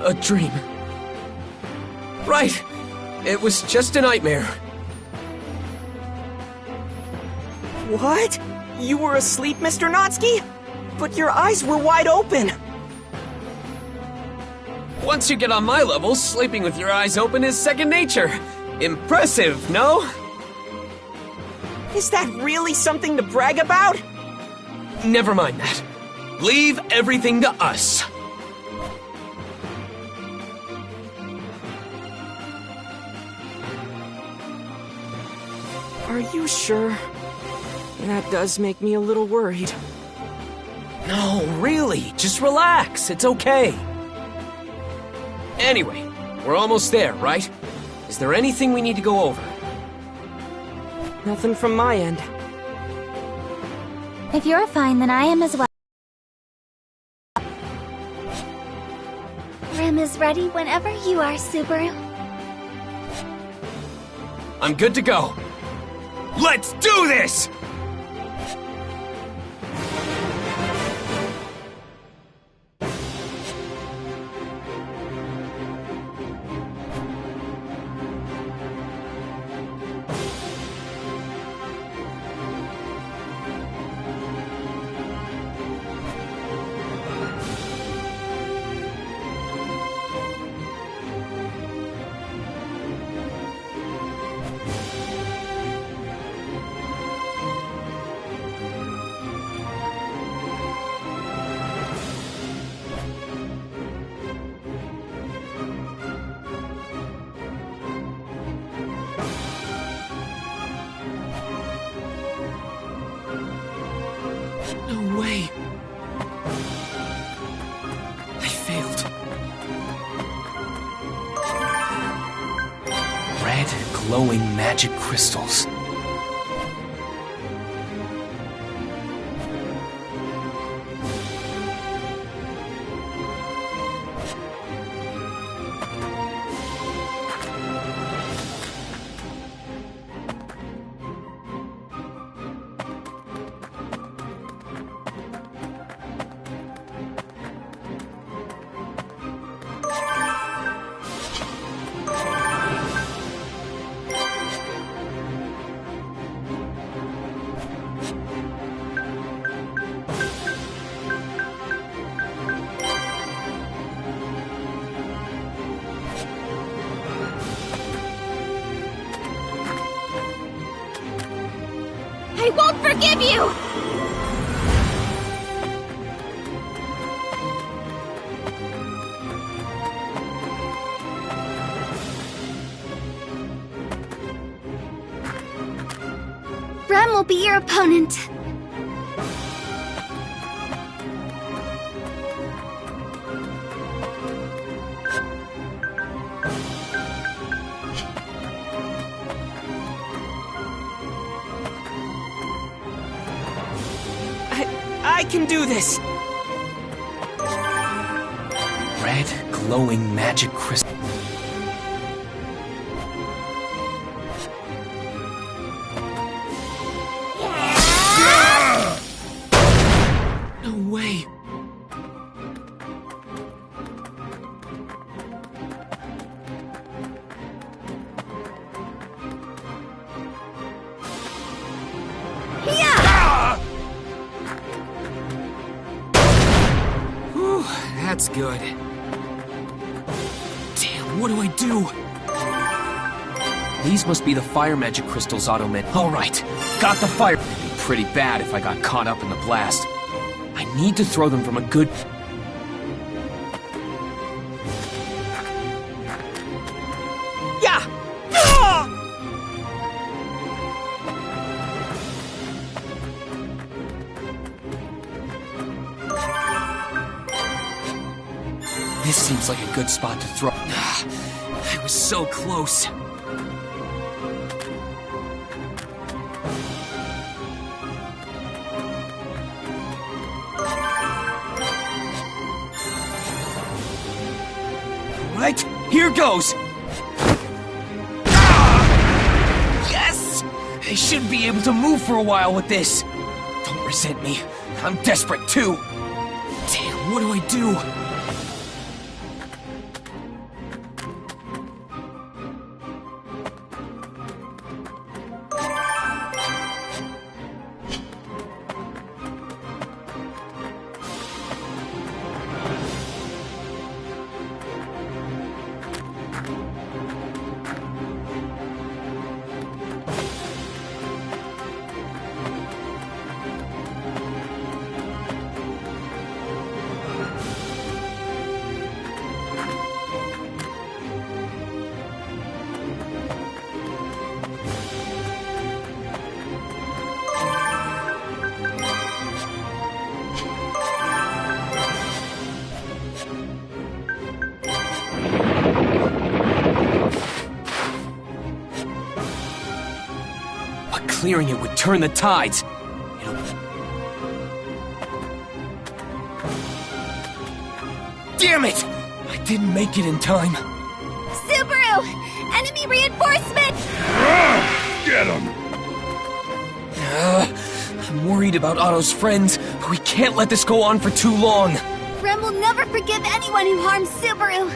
a dream. Right. It was just a nightmare. What? You were asleep, Mr. Natsuki? But your eyes were wide open. Once you get on my level, sleeping with your eyes open is second nature. Impressive, no? Is that really something to brag about? Never mind that. Leave everything to us. Are you sure? That does make me a little worried. No, really, just relax. It's okay. Anyway, we're almost there, right? Is there anything we need to go over? Nothing from my end. If you're fine, then I am as well. Rem is ready whenever you are, Subaru. I'm good to go. Let's do this! No way. I failed. Red, glowing magic crystals. I won't forgive you! Rem will be your opponent. I can do this! Red, glowing magic crystal. No way. Whew, that's good. Damn, what do I do? These must be the fire magic crystals Otto meant. All right, got the fire. It'd be pretty bad if I got caught up in the blast. I need to throw them from a good... Yeah! This seems like a good spot to throw. I was so close. Right, here goes! Yes! I should be able to move for a while with this. Don't resent me. I'm desperate too. Damn, what do I do? thought clearing it would turn the tides. It'll... Damn it! I didn't make it in time. Subaru! Enemy reinforcement! Get him! I'm worried about Otto's friends, but we can't let this go on for too long. Rem will never forgive anyone who harms Subaru.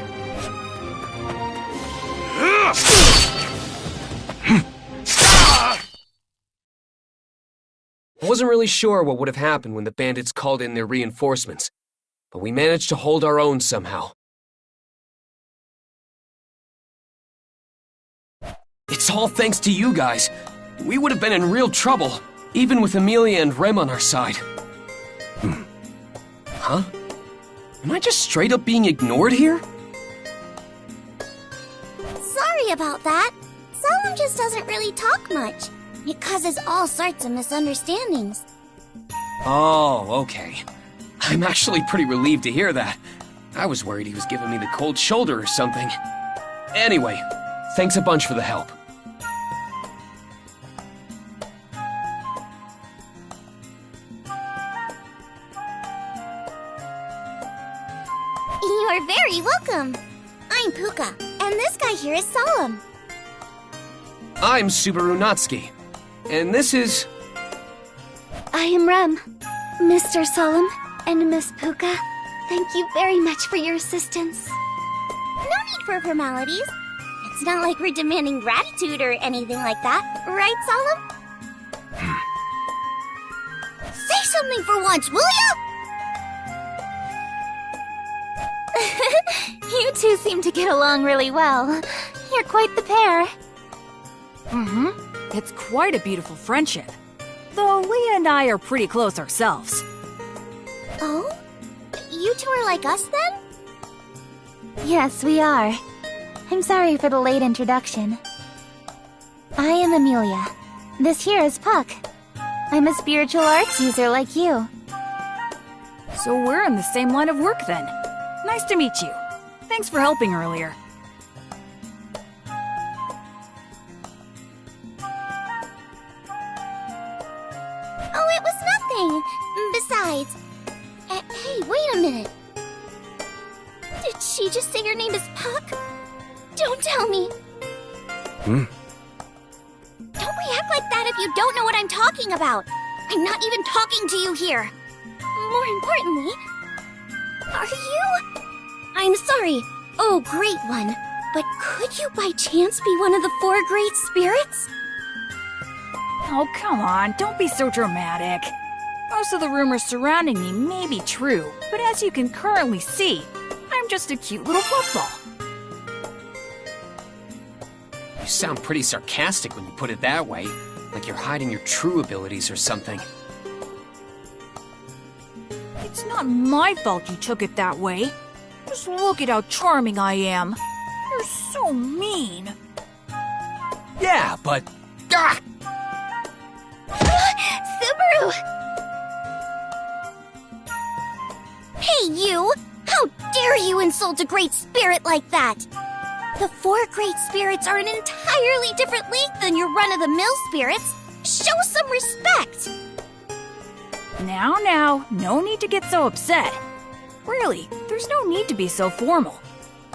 I wasn't really sure what would have happened when the bandits called in their reinforcements, but we managed to hold our own somehow. It's all thanks to you guys. We would have been in real trouble, even with Amelia and Rem on our side. Huh? Am I just straight up being ignored here? Sorry about that. Solemn just doesn't really talk much. It causes all sorts of misunderstandings. Oh, okay. I'm actually pretty relieved to hear that. I was worried he was giving me the cold shoulder or something. Anyway, thanks a bunch for the help. You're very welcome. I'm Puka, and this guy here is Solemn. I'm Subaru Natsuki, and this is... I am Rem. Mr. Solemn and Miss Puka, thank you very much for your assistance. No need for formalities. It's not like we're demanding gratitude or anything like that, right, Solemn? Say something for once, will ya? You two seem to get along really well. You're quite the pair. Mm-hmm. It's quite a beautiful friendship. Though Leah and I are pretty close ourselves. Oh? You two are like us then? Yes, we are. I'm sorry for the late introduction. I am Amelia. This here is Puck. I'm a spiritual arts user like you. So we're in the same line of work then. Nice to meet you. Thanks for helping earlier. Oh, it was nothing. Besides... hey, wait a minute. Did she just say your name is Puck? Don't tell me. Don't react like that if you don't know what I'm talking about. I'm not even talking to you here. More importantly... Are you... I'm sorry. Oh, Great One. But could you by chance be one of the 4 great spirits? Oh, come on, don't be so dramatic. Most of the rumors surrounding me may be true, but as you can currently see, I'm just a cute little puffball. You sound pretty sarcastic when you put it that way, like you're hiding your true abilities or something. It's not my fault you took it that way. Just look at how charming I am. You're so mean. Yeah, but... Ah! Subaru! Hey, you! How dare you insult a great spirit like that? The 4 great spirits are an entirely different league than your run-of-the-mill spirits. Show some respect! Now, no need to get so upset. Really, there's no need to be so formal.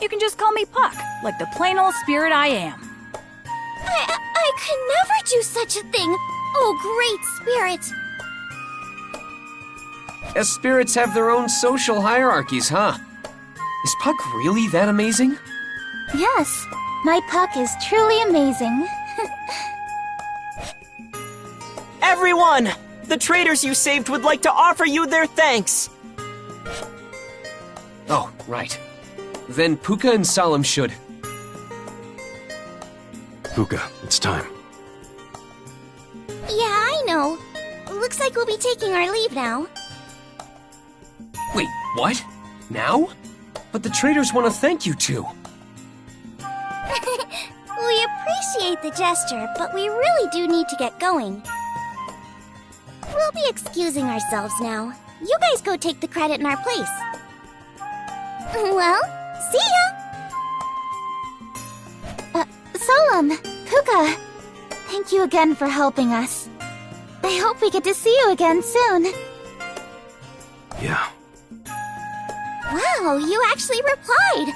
You can just call me Puck, like the plain old spirit I am. I could never do such a thing! Oh, great spirit! As spirits have their own social hierarchies, huh? Is Puck really that amazing? Yes, my Puck is truly amazing. Everyone! The traders you saved would like to offer you their thanks! Oh, right. Then Puka and Solemn should... Puka, it's time. Yeah, I know. Looks like we'll be taking our leave now. Wait, what? Now? But the traders want to thank you two. We appreciate the gesture, but we really do need to get going. We'll be excusing ourselves now. You guys go take the credit in our place. Well, see ya! Solemn, Puka, Thank you again for helping us. I hope we get to see you again soon. Yeah. Wow, you actually replied.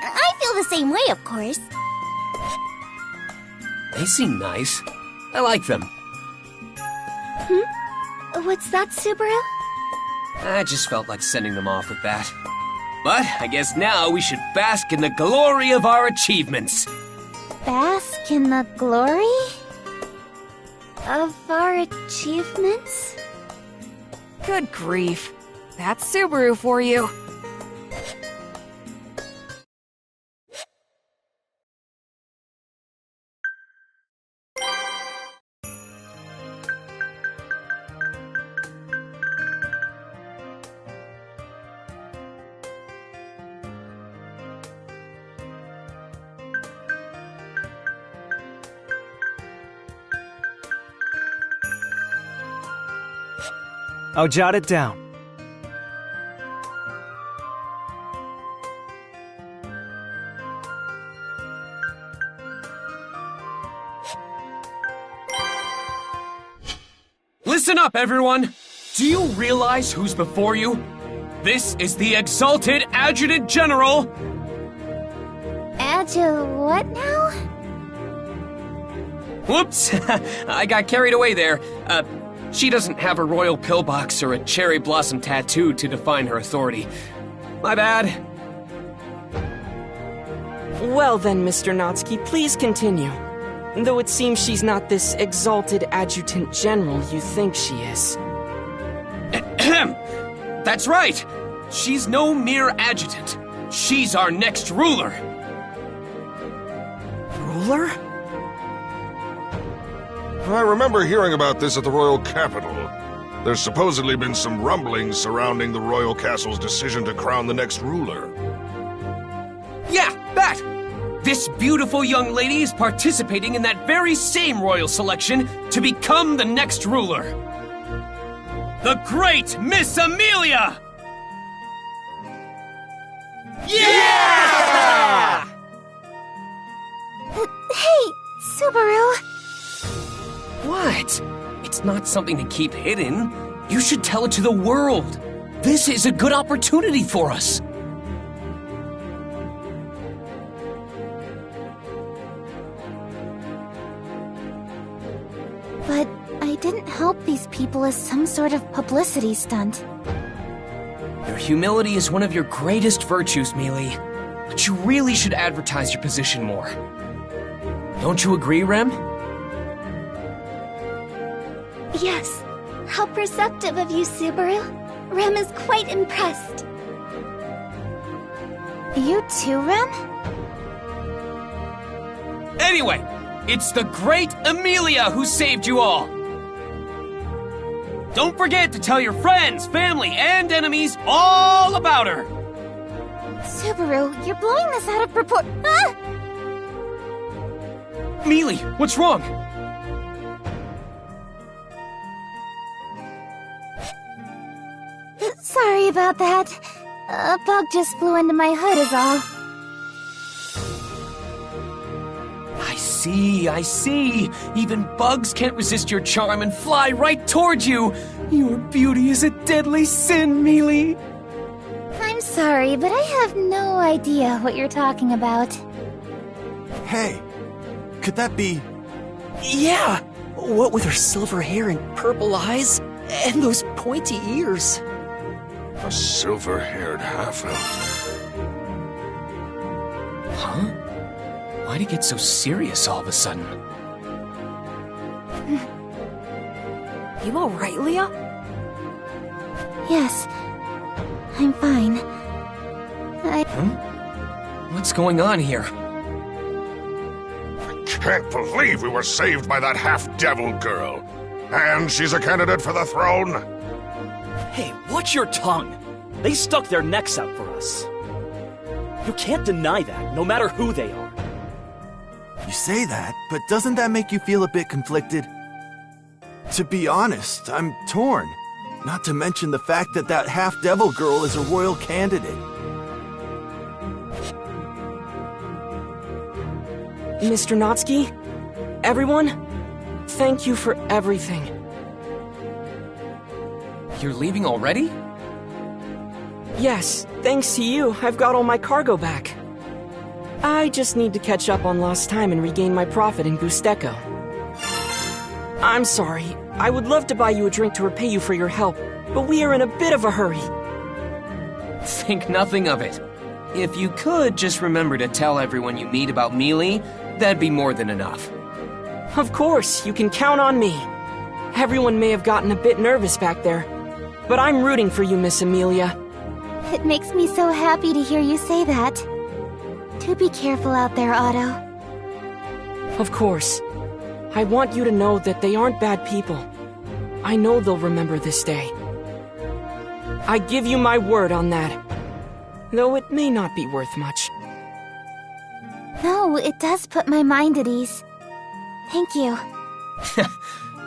I feel the same way, of course. They seem nice. I like them. What's that, Subaru? I just felt like sending them off with that. But I guess now we should bask in the glory of our achievements. Bask in the glory? Of our achievements? Good grief. That's Subaru for you. I'll jot it down. Listen up, everyone! Do you realize who's before you? This is the Exalted Adjutant General! What now? Whoops! I got carried away there. She doesn't have a royal pillbox or a cherry blossom tattoo to define her authority. My bad. Well then, Mr. Natsuki, please continue. Though it seems she's not this exalted adjutant general you think she is. That's right! She's no mere adjutant. She's our next ruler. Ruler? I remember hearing about this at the Royal Capital. There's supposedly been some rumblings surrounding the Royal Castle's decision to crown the next ruler. Yeah, that! This beautiful young lady is participating in that very same royal selection to become the next ruler. The great Miss Amelia! Yeah! Hey, Subaru! What? It's not something to keep hidden. You should tell it to the world. This is a good opportunity for us. But I didn't help these people as some sort of publicity stunt. Your humility is one of your greatest virtues, Mealy. But you really should advertise your position more. Don't you agree, Rem? Yes. How perceptive of you, Subaru. Rem is quite impressed. You too, Rem? Anyway, it's the great Amelia who saved you all. Don't forget to tell your friends, family, and enemies all about her. Subaru, you're blowing this out of proportion. Ah! Mealy, what's wrong? Sorry about that. A bug just flew into my hood is all. I see. Even bugs can't resist your charm and fly right towards you. Your beauty is a deadly sin, Mealy. I'm sorry, but I have no idea what you're talking about. Hey, could that be... Yeah! What with her silver hair and purple eyes? And those pointy ears? A silver-haired half-elf. Huh? Why'd he get so serious all of a sudden? You alright, Leah? Yes, I'm fine. What's going on here? I can't believe we were saved by that half-devil girl. And she's a candidate for the throne? Hey, watch your tongue! They stuck their necks out for us. You can't deny that, no matter who they are. You say that, but doesn't that make you feel a bit conflicted? To be honest, I'm torn. Not to mention the fact that that half-devil girl is a royal candidate. Mr. Natsuki? Everyone? Thank you for everything. You're leaving already? Yes, thanks to you, I've got all my cargo back. I just need to catch up on lost time and regain my profit in Busteko. I'm sorry. I would love to buy you a drink to repay you for your help, but we are in a bit of a hurry. Think nothing of it. If you could just remember to tell everyone you meet about Mealy, that'd be more than enough. Of course, you can count on me. Everyone may have gotten a bit nervous back there, but I'm rooting for you, Miss Amelia. It makes me so happy to hear you say that. Do be careful out there, Otto. Of course. I want you to know that they aren't bad people. I know they'll remember this day. I give you my word on that. Though it may not be worth much. No, it does put my mind at ease. Thank you.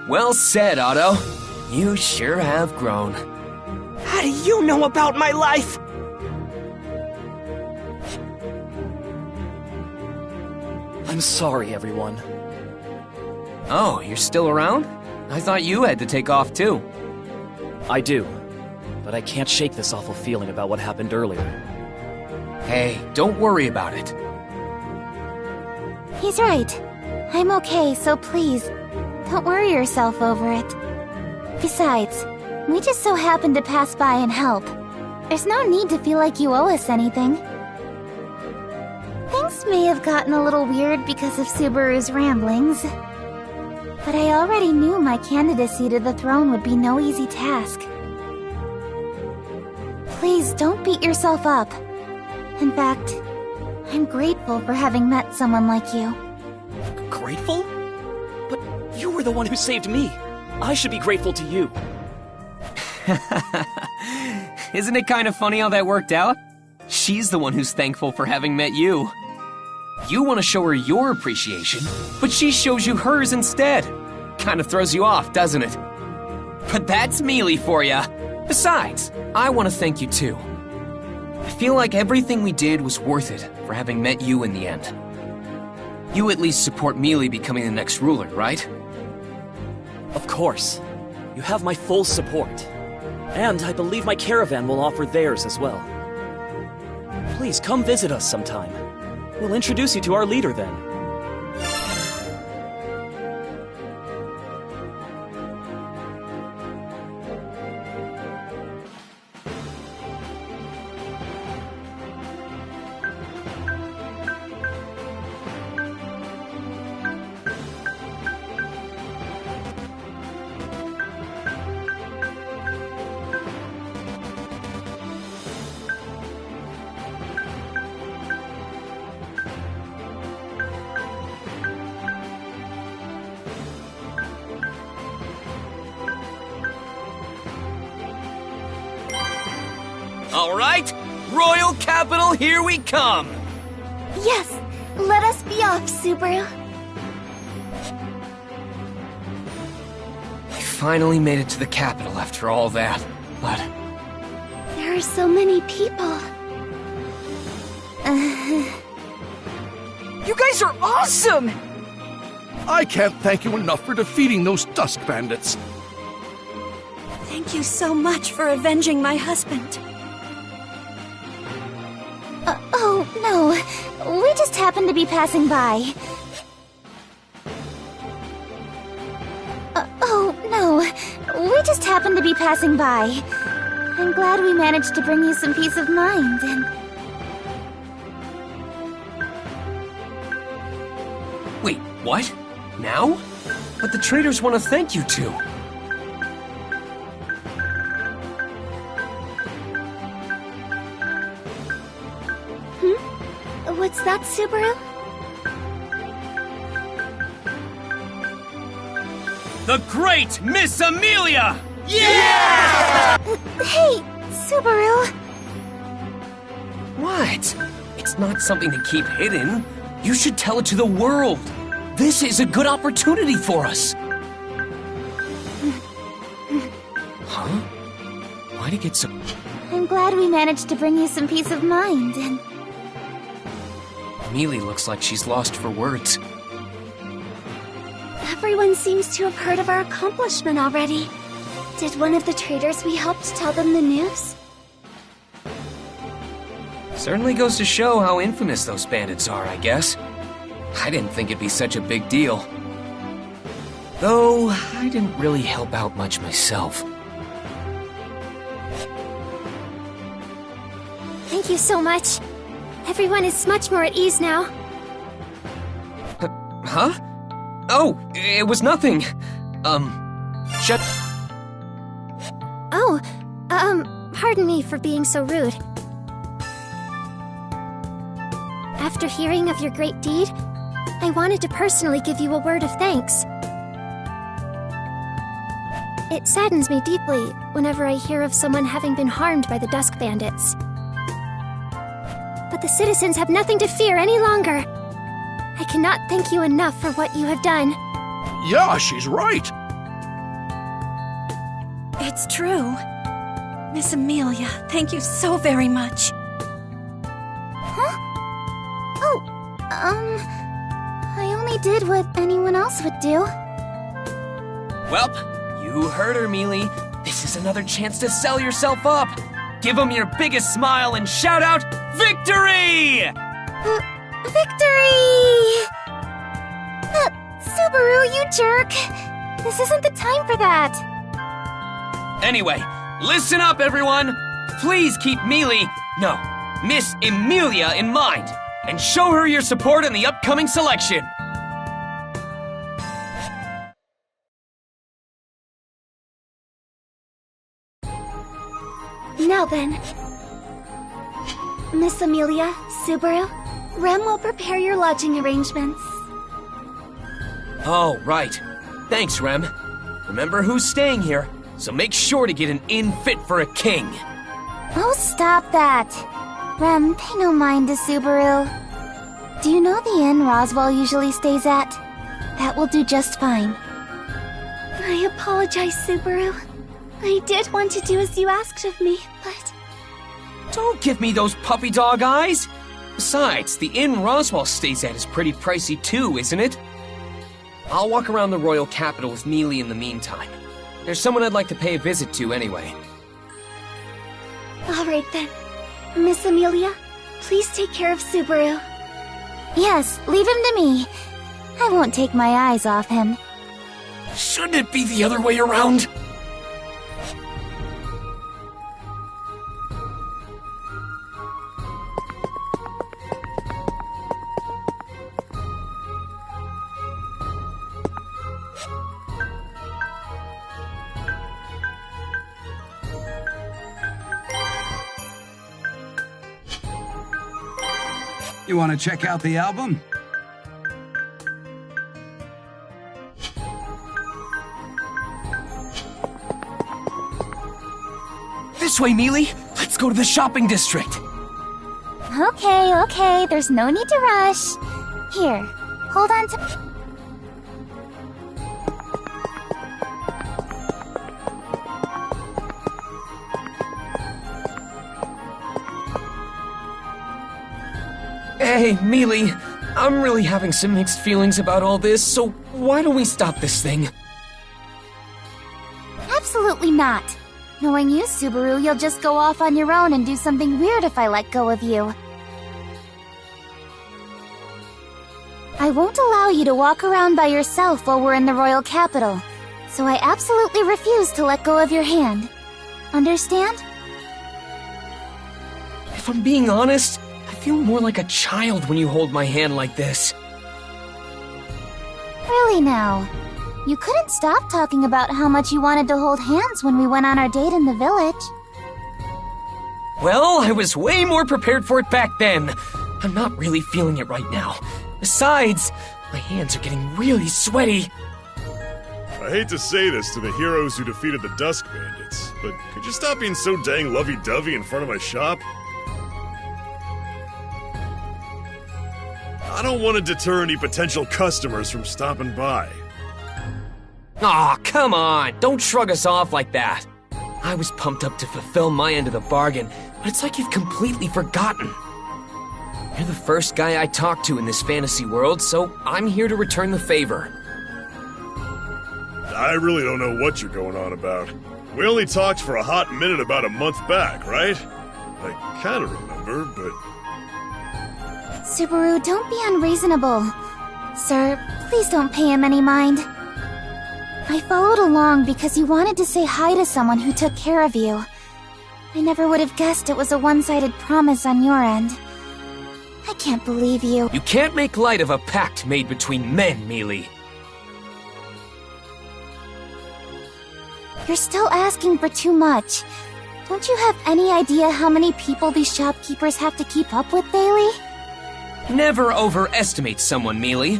Well said, Otto. You sure have grown. How do you know about my life? I'm sorry, everyone. Oh, you're still around? I thought you had to take off too. I do, but I can't shake this awful feeling about what happened earlier. Hey, don't worry about it. He's right. I'm okay, so please, don't worry yourself over it. Besides, we just so happened to pass by and help. There's no need to feel like you owe us anything. Things may have gotten a little weird because of Subaru's ramblings, but I already knew my candidacy to the throne would be no easy task. Please don't beat yourself up. In fact, I'm grateful for having met someone like you. Grateful? But you were the one who saved me. I should be grateful to you. Isn't it kind of funny how that worked out? She's the one who's thankful for having met you. You want to show her your appreciation, but she shows you hers instead. Kind of throws you off, doesn't it? But that's Mealy for ya. Besides, I want to thank you too. I feel like everything we did was worth it for having met you in the end. You at least support Mealy becoming the next ruler, right? Of course. You have my full support. And I believe my caravan will offer theirs as well. Please come visit us sometime. We'll introduce you to our leader then. All right, Royal Capital, here we come! Yes, let us be off, Subaru. We finally made it to the capital after all that, but... There are so many people. You guys are awesome! I can't thank you enough for defeating those Dusk Bandits. Thank you so much for avenging my husband. Oh, no. We just happened to be passing by. Oh, no. We just happened to be passing by. I'm glad we managed to bring you some peace of mind, and... Wait, what? Now? But the traders want to thank you too. What's that, Subaru? The great Miss Amelia! Hey, Subaru! What? It's not something to keep hidden. You should tell it to the world. This is a good opportunity for us. Huh? Why'd he get so... I'm glad we managed to bring you some peace of mind, and... Mealy looks like she's lost for words. Everyone seems to have heard of our accomplishment already. Did one of the traders we helped tell them the news? Certainly goes to show how infamous those bandits are, I guess. I didn't think it'd be such a big deal. Though, I didn't really help out much myself. Thank you so much. Everyone is much more at ease now. Huh? Oh, it was nothing. Shut... Oh, pardon me for being so rude. After hearing of your great deed, I wanted to personally give you a word of thanks. It saddens me deeply whenever I hear of someone having been harmed by the Dusk Bandits. But the citizens have nothing to fear any longer. I cannot thank you enough for what you have done. Yeah, she's right. It's true. Miss Amelia, thank you so very much. Huh? Oh, I only did what anyone else would do. Welp, you heard her, Mealy. This is another chance to sell yourself up. Give them your biggest smile and shout out, Victory! Victory! Subaru, you jerk! This isn't the time for that. Anyway, listen up, everyone! Please keep Mealy, no, Miss Emilia in mind, and show her your support in the upcoming selection. Now then. Miss Amelia, Subaru, Rem will prepare your lodging arrangements. Oh, right. Thanks, Rem. Remember who's staying here, so make sure to get an inn fit for a king. Oh, stop that. Rem, pay no mind to Subaru. Do you know the inn Roswell usually stays at? That will do just fine. I apologize, Subaru. I did want to do as you asked of me, but... Don't give me those puppy dog eyes! Besides, the inn Roswell stays at is pretty pricey too, isn't it? I'll walk around the royal capital with Mealy in the meantime. There's someone I'd like to pay a visit to anyway. All right then. Miss Amelia, please take care of Subaru. Yes, leave him to me. I won't take my eyes off him. Shouldn't it be the other way around? You want to check out the album? This way, Mealy! Let's go to the shopping district! Okay, there's no need to rush. Here, hold on to... Hey, Mealy, I'm really having some mixed feelings about all this, so why don't we stop this thing? Absolutely not. Knowing you, Subaru, you'll just go off on your own and do something weird if I let go of you. I won't allow you to walk around by yourself while we're in the royal capital, so I absolutely refuse to let go of your hand. Understand? If I'm being honest, I feel more like a child when you hold my hand like this. Really now? You couldn't stop talking about how much you wanted to hold hands when we went on our date in the village. Well, I was way more prepared for it back then. I'm not really feeling it right now. Besides, my hands are getting really sweaty. I hate to say this to the heroes who defeated the Dusk Bandits, but could you stop being so dang lovey-dovey in front of my shop? I don't want to deter any potential customers from stopping by. Aw, come on! Don't shrug us off like that. I was pumped up to fulfill my end of the bargain, but it's like you've completely forgotten. You're the first guy I talked to in this fantasy world, so I'm here to return the favor. I really don't know what you're going on about. We only talked for a hot minute about a month back, right? I kinda remember, but... Subaru, don't be unreasonable. Sir, please don't pay him any mind. I followed along because you wanted to say hi to someone who took care of you. I never would have guessed it was a one-sided promise on your end. I can't believe you. You can't make light of a pact made between men, Mealy. You're still asking for too much. Don't you have any idea how many people these shopkeepers have to keep up with daily? Never overestimate someone, Mealy.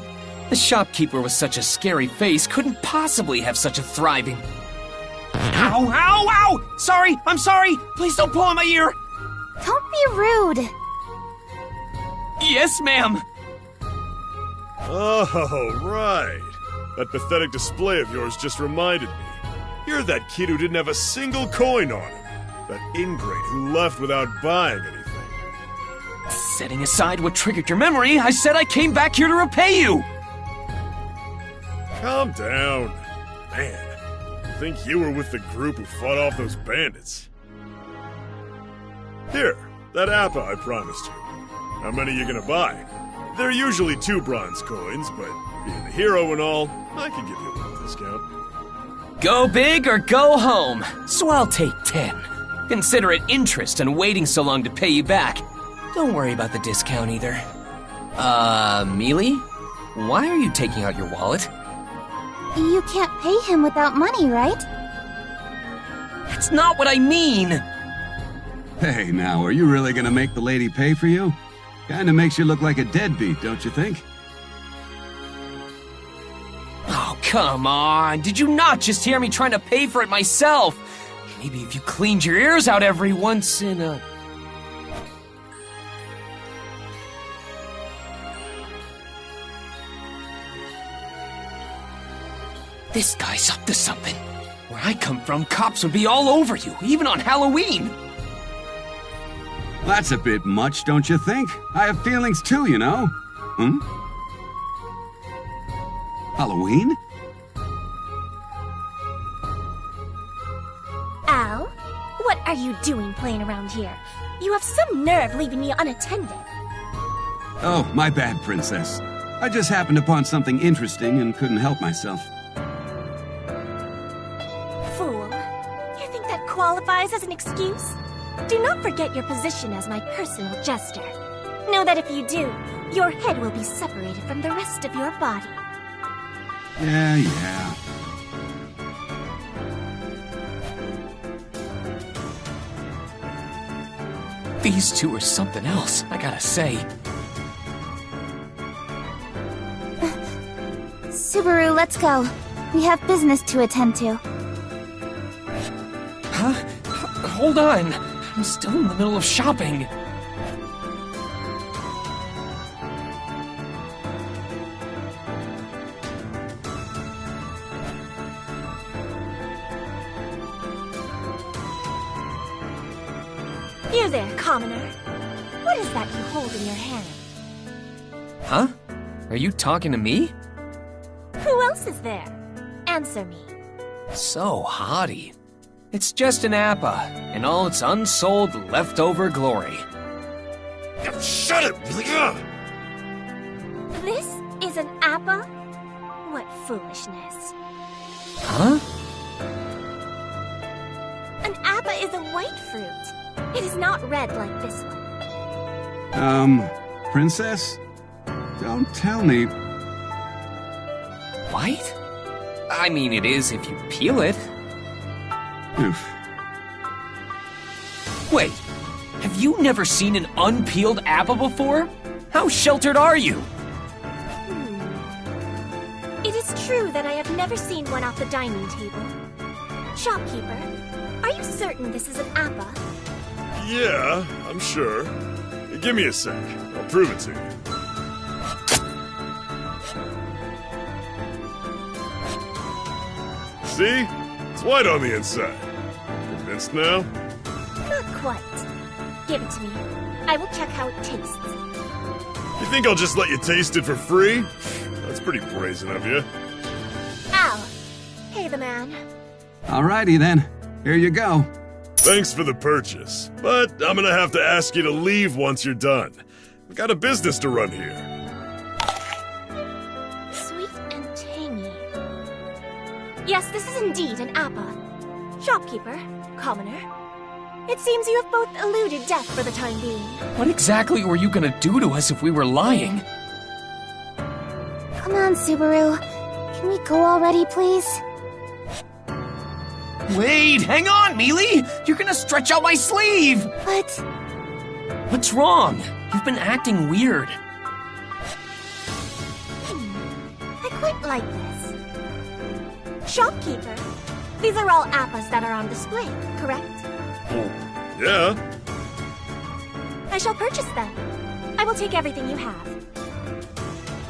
The shopkeeper with such a scary face couldn't possibly have such a thriving... Ow, ow, ow! Sorry, I'm sorry! Please don't pull on my ear! Don't be rude! Yes, ma'am! Oh, right. That pathetic display of yours just reminded me. You're that kid who didn't have a single coin on him. That ingrate who left without buying anything. Setting aside what triggered your memory, I said I came back here to repay you! Calm down. Man, I think you were with the group who fought off those bandits. Here, that appa I promised you. How many are you gonna buy? They're usually 2 bronze coins, but being the hero and all, I can give you a little discount. Go big or go home, so I'll take 10. Consider it interest and waiting so long to pay you back. Don't worry about the discount either. Mealy? Why are you taking out your wallet? You can't pay him without money, right? That's not what I mean! Hey, now, are you really gonna make the lady pay for you? Kinda makes you look like a deadbeat, don't you think? Oh, come on! Did you not just hear me trying to pay for it myself? Maybe if you cleaned your ears out every once in a... This guy's up to something. Where I come from, cops would be all over you, even on Halloween. That's a bit much, don't you think? I have feelings too, you know. Halloween? Al, what are you doing playing around here? You have some nerve leaving me unattended. Oh, my bad, Princess. I just happened upon something interesting and couldn't help myself. Fool. You think that qualifies as an excuse? Do not forget your position as my personal jester. Know that if you do, your head will be separated from the rest of your body. Yeah. These two are something else, I gotta say. Subaru, let's go. We have business to attend to. Huh? Hold on. I'm still in the middle of shopping. You there, commoner. What is that you hold in your hand? Huh? Are you talking to me? Who else is there? Answer me. So haughty. It's just an appa, and all its unsold leftover glory. Shut it! This is an appa? What foolishness. Huh? An appa is a white fruit. It is not red like this one. Princess? Don't tell me. White? I mean, it is if you peel it. Oof. Wait, have you never seen an unpeeled apple before? How sheltered are you? It is true that I have never seen one off the dining table. Shopkeeper, are you certain this is an appa? Yeah, I'm sure. Give me a sec. I'll prove it to you. See? It's white on the inside. Convinced now? Not quite. Give it to me. I will check how it tastes. You think I'll just let you taste it for free? That's pretty brazen of you. Al, Pay the man. Alrighty then. Here you go. Thanks for the purchase, but I'm gonna have to ask you to leave once you're done. I've got a business to run here. Sweet and tangy. Yes, this is indeed an appa. Shopkeeper, commoner. It seems you have both eluded death for the time being. What exactly were you gonna do to us if we were lying? Come on, Subaru. Can we go already, please? Wait, hang on, Mealy! You're gonna stretch out my sleeve! But... What's wrong? You've been acting weird. I quite like this. Shopkeeper, these are all appas that are on display, correct? Yeah. I shall purchase them. I will take everything you have.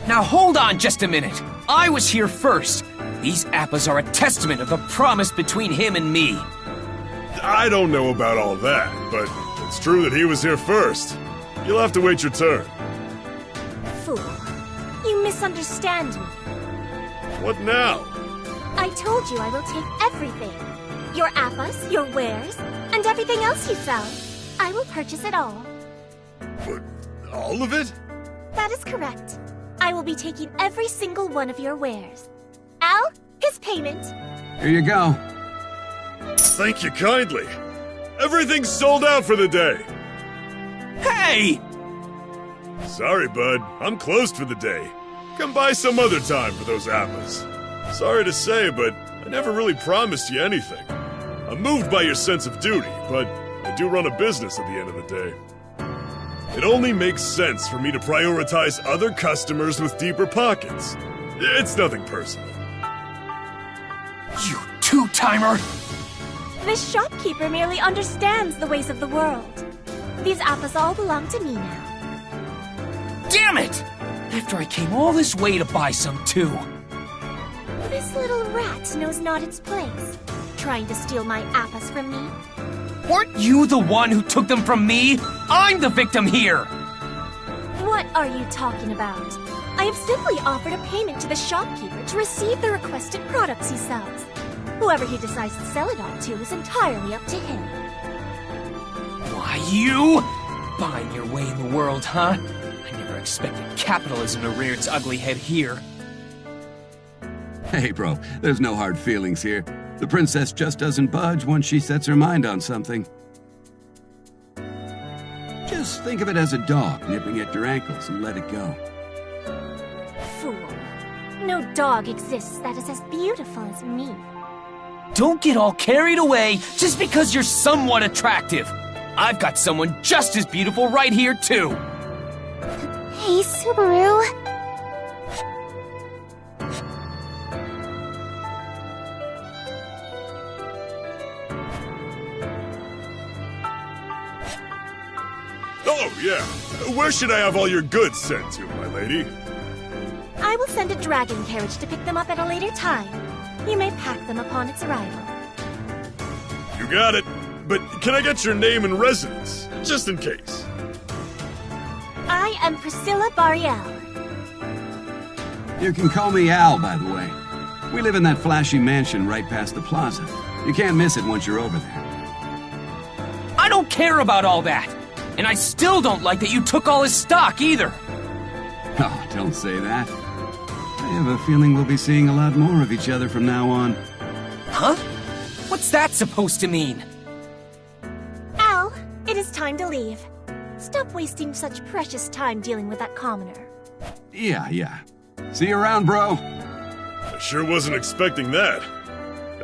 Now hold on just a minute. I was here first. These appas are a testament of the promise between him and me. I don't know about all that, but it's true that he was here first. You'll have to wait your turn. Fool. You misunderstand me. What now? I told you I will take everything. Your appas, your wares, and everything else you sell. I will purchase it all. But all of it? That is correct. I will be taking every single one of your wares. Al, his payment. Here you go. Thank you kindly. Everything's sold out for the day. Hey! Sorry, bud. I'm closed for the day. Come by some other time for those appas. Sorry to say, but I never really promised you anything. I'm moved by your sense of duty, but I do run a business at the end of the day. It only makes sense for me to prioritize other customers with deeper pockets. It's nothing personal. You two-timer! This shopkeeper merely understands the ways of the world. These appas all belong to me now. Damn it! After I came all this way to buy some too. This little rat knows not its place, trying to steal my appas from me. Weren't you the one who took them from me? I'm the victim here! What are you talking about? I have simply offered a payment to the shopkeeper to receive the requested products he sells. Whoever he decides to sell it all to is entirely up to him. Why, you? Buying your way in the world, huh? I never expected capitalism to rear its ugly head here. Hey, bro, there's no hard feelings here. The princess just doesn't budge once she sets her mind on something. Just think of it as a dog nipping at your ankles and let it go. Fool. No dog exists that is as beautiful as me. Don't get all carried away just because you're somewhat attractive. I've got someone just as beautiful right here, too. Hey, Subaru. Oh, yeah. Where should I have all your goods sent to, my lady? I will send a dragon carriage to pick them up at a later time. You may pack them upon its arrival. You got it. But can I get your name and residence, just in case? I am Priscilla Bariel. You can call me Al, by the way. We live in that flashy mansion right past the plaza. You can't miss it once you're over there. I don't care about all that. And I still don't like that you took all his stock, either. Oh, don't say that. I have a feeling we'll be seeing a lot more of each other from now on. Huh? What's that supposed to mean? Al, it is time to leave. Stop wasting such precious time dealing with that commoner. Yeah. See you around, bro. I sure wasn't expecting that.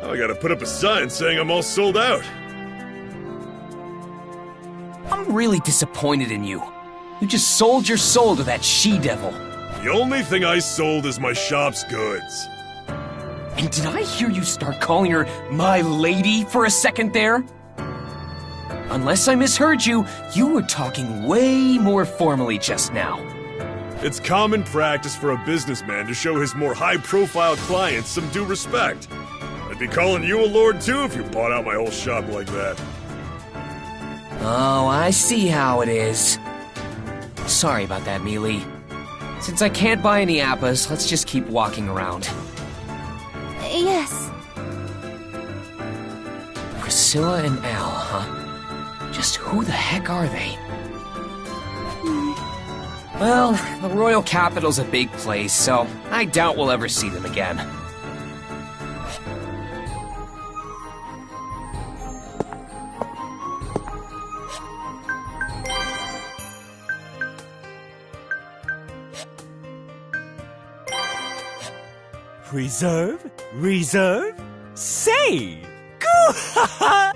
Now I gotta put up a sign saying I'm all sold out. I'm really disappointed in you. You just sold your soul to that she-devil. The only thing I sold is my shop's goods. And did I hear you start calling her my lady for a second there? Unless I misheard you, you were talking way more formally just now. It's common practice for a businessman to show his more high-profile clients some due respect. I'd be calling you a lord too if you bought out my whole shop like that. Oh, I see how it is. Sorry about that, Mealy. Since I can't buy any appas, let's just keep walking around. Yes. Priscilla and Al, huh? Just who the heck are they? Well, the Royal Capital's a big place, so I doubt we'll ever see them again. Preserve, reserve, save! Goo-ha-ha!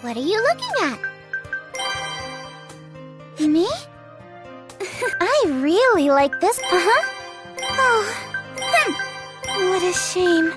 What are you looking at? Me? I really like this. Oh, what a shame.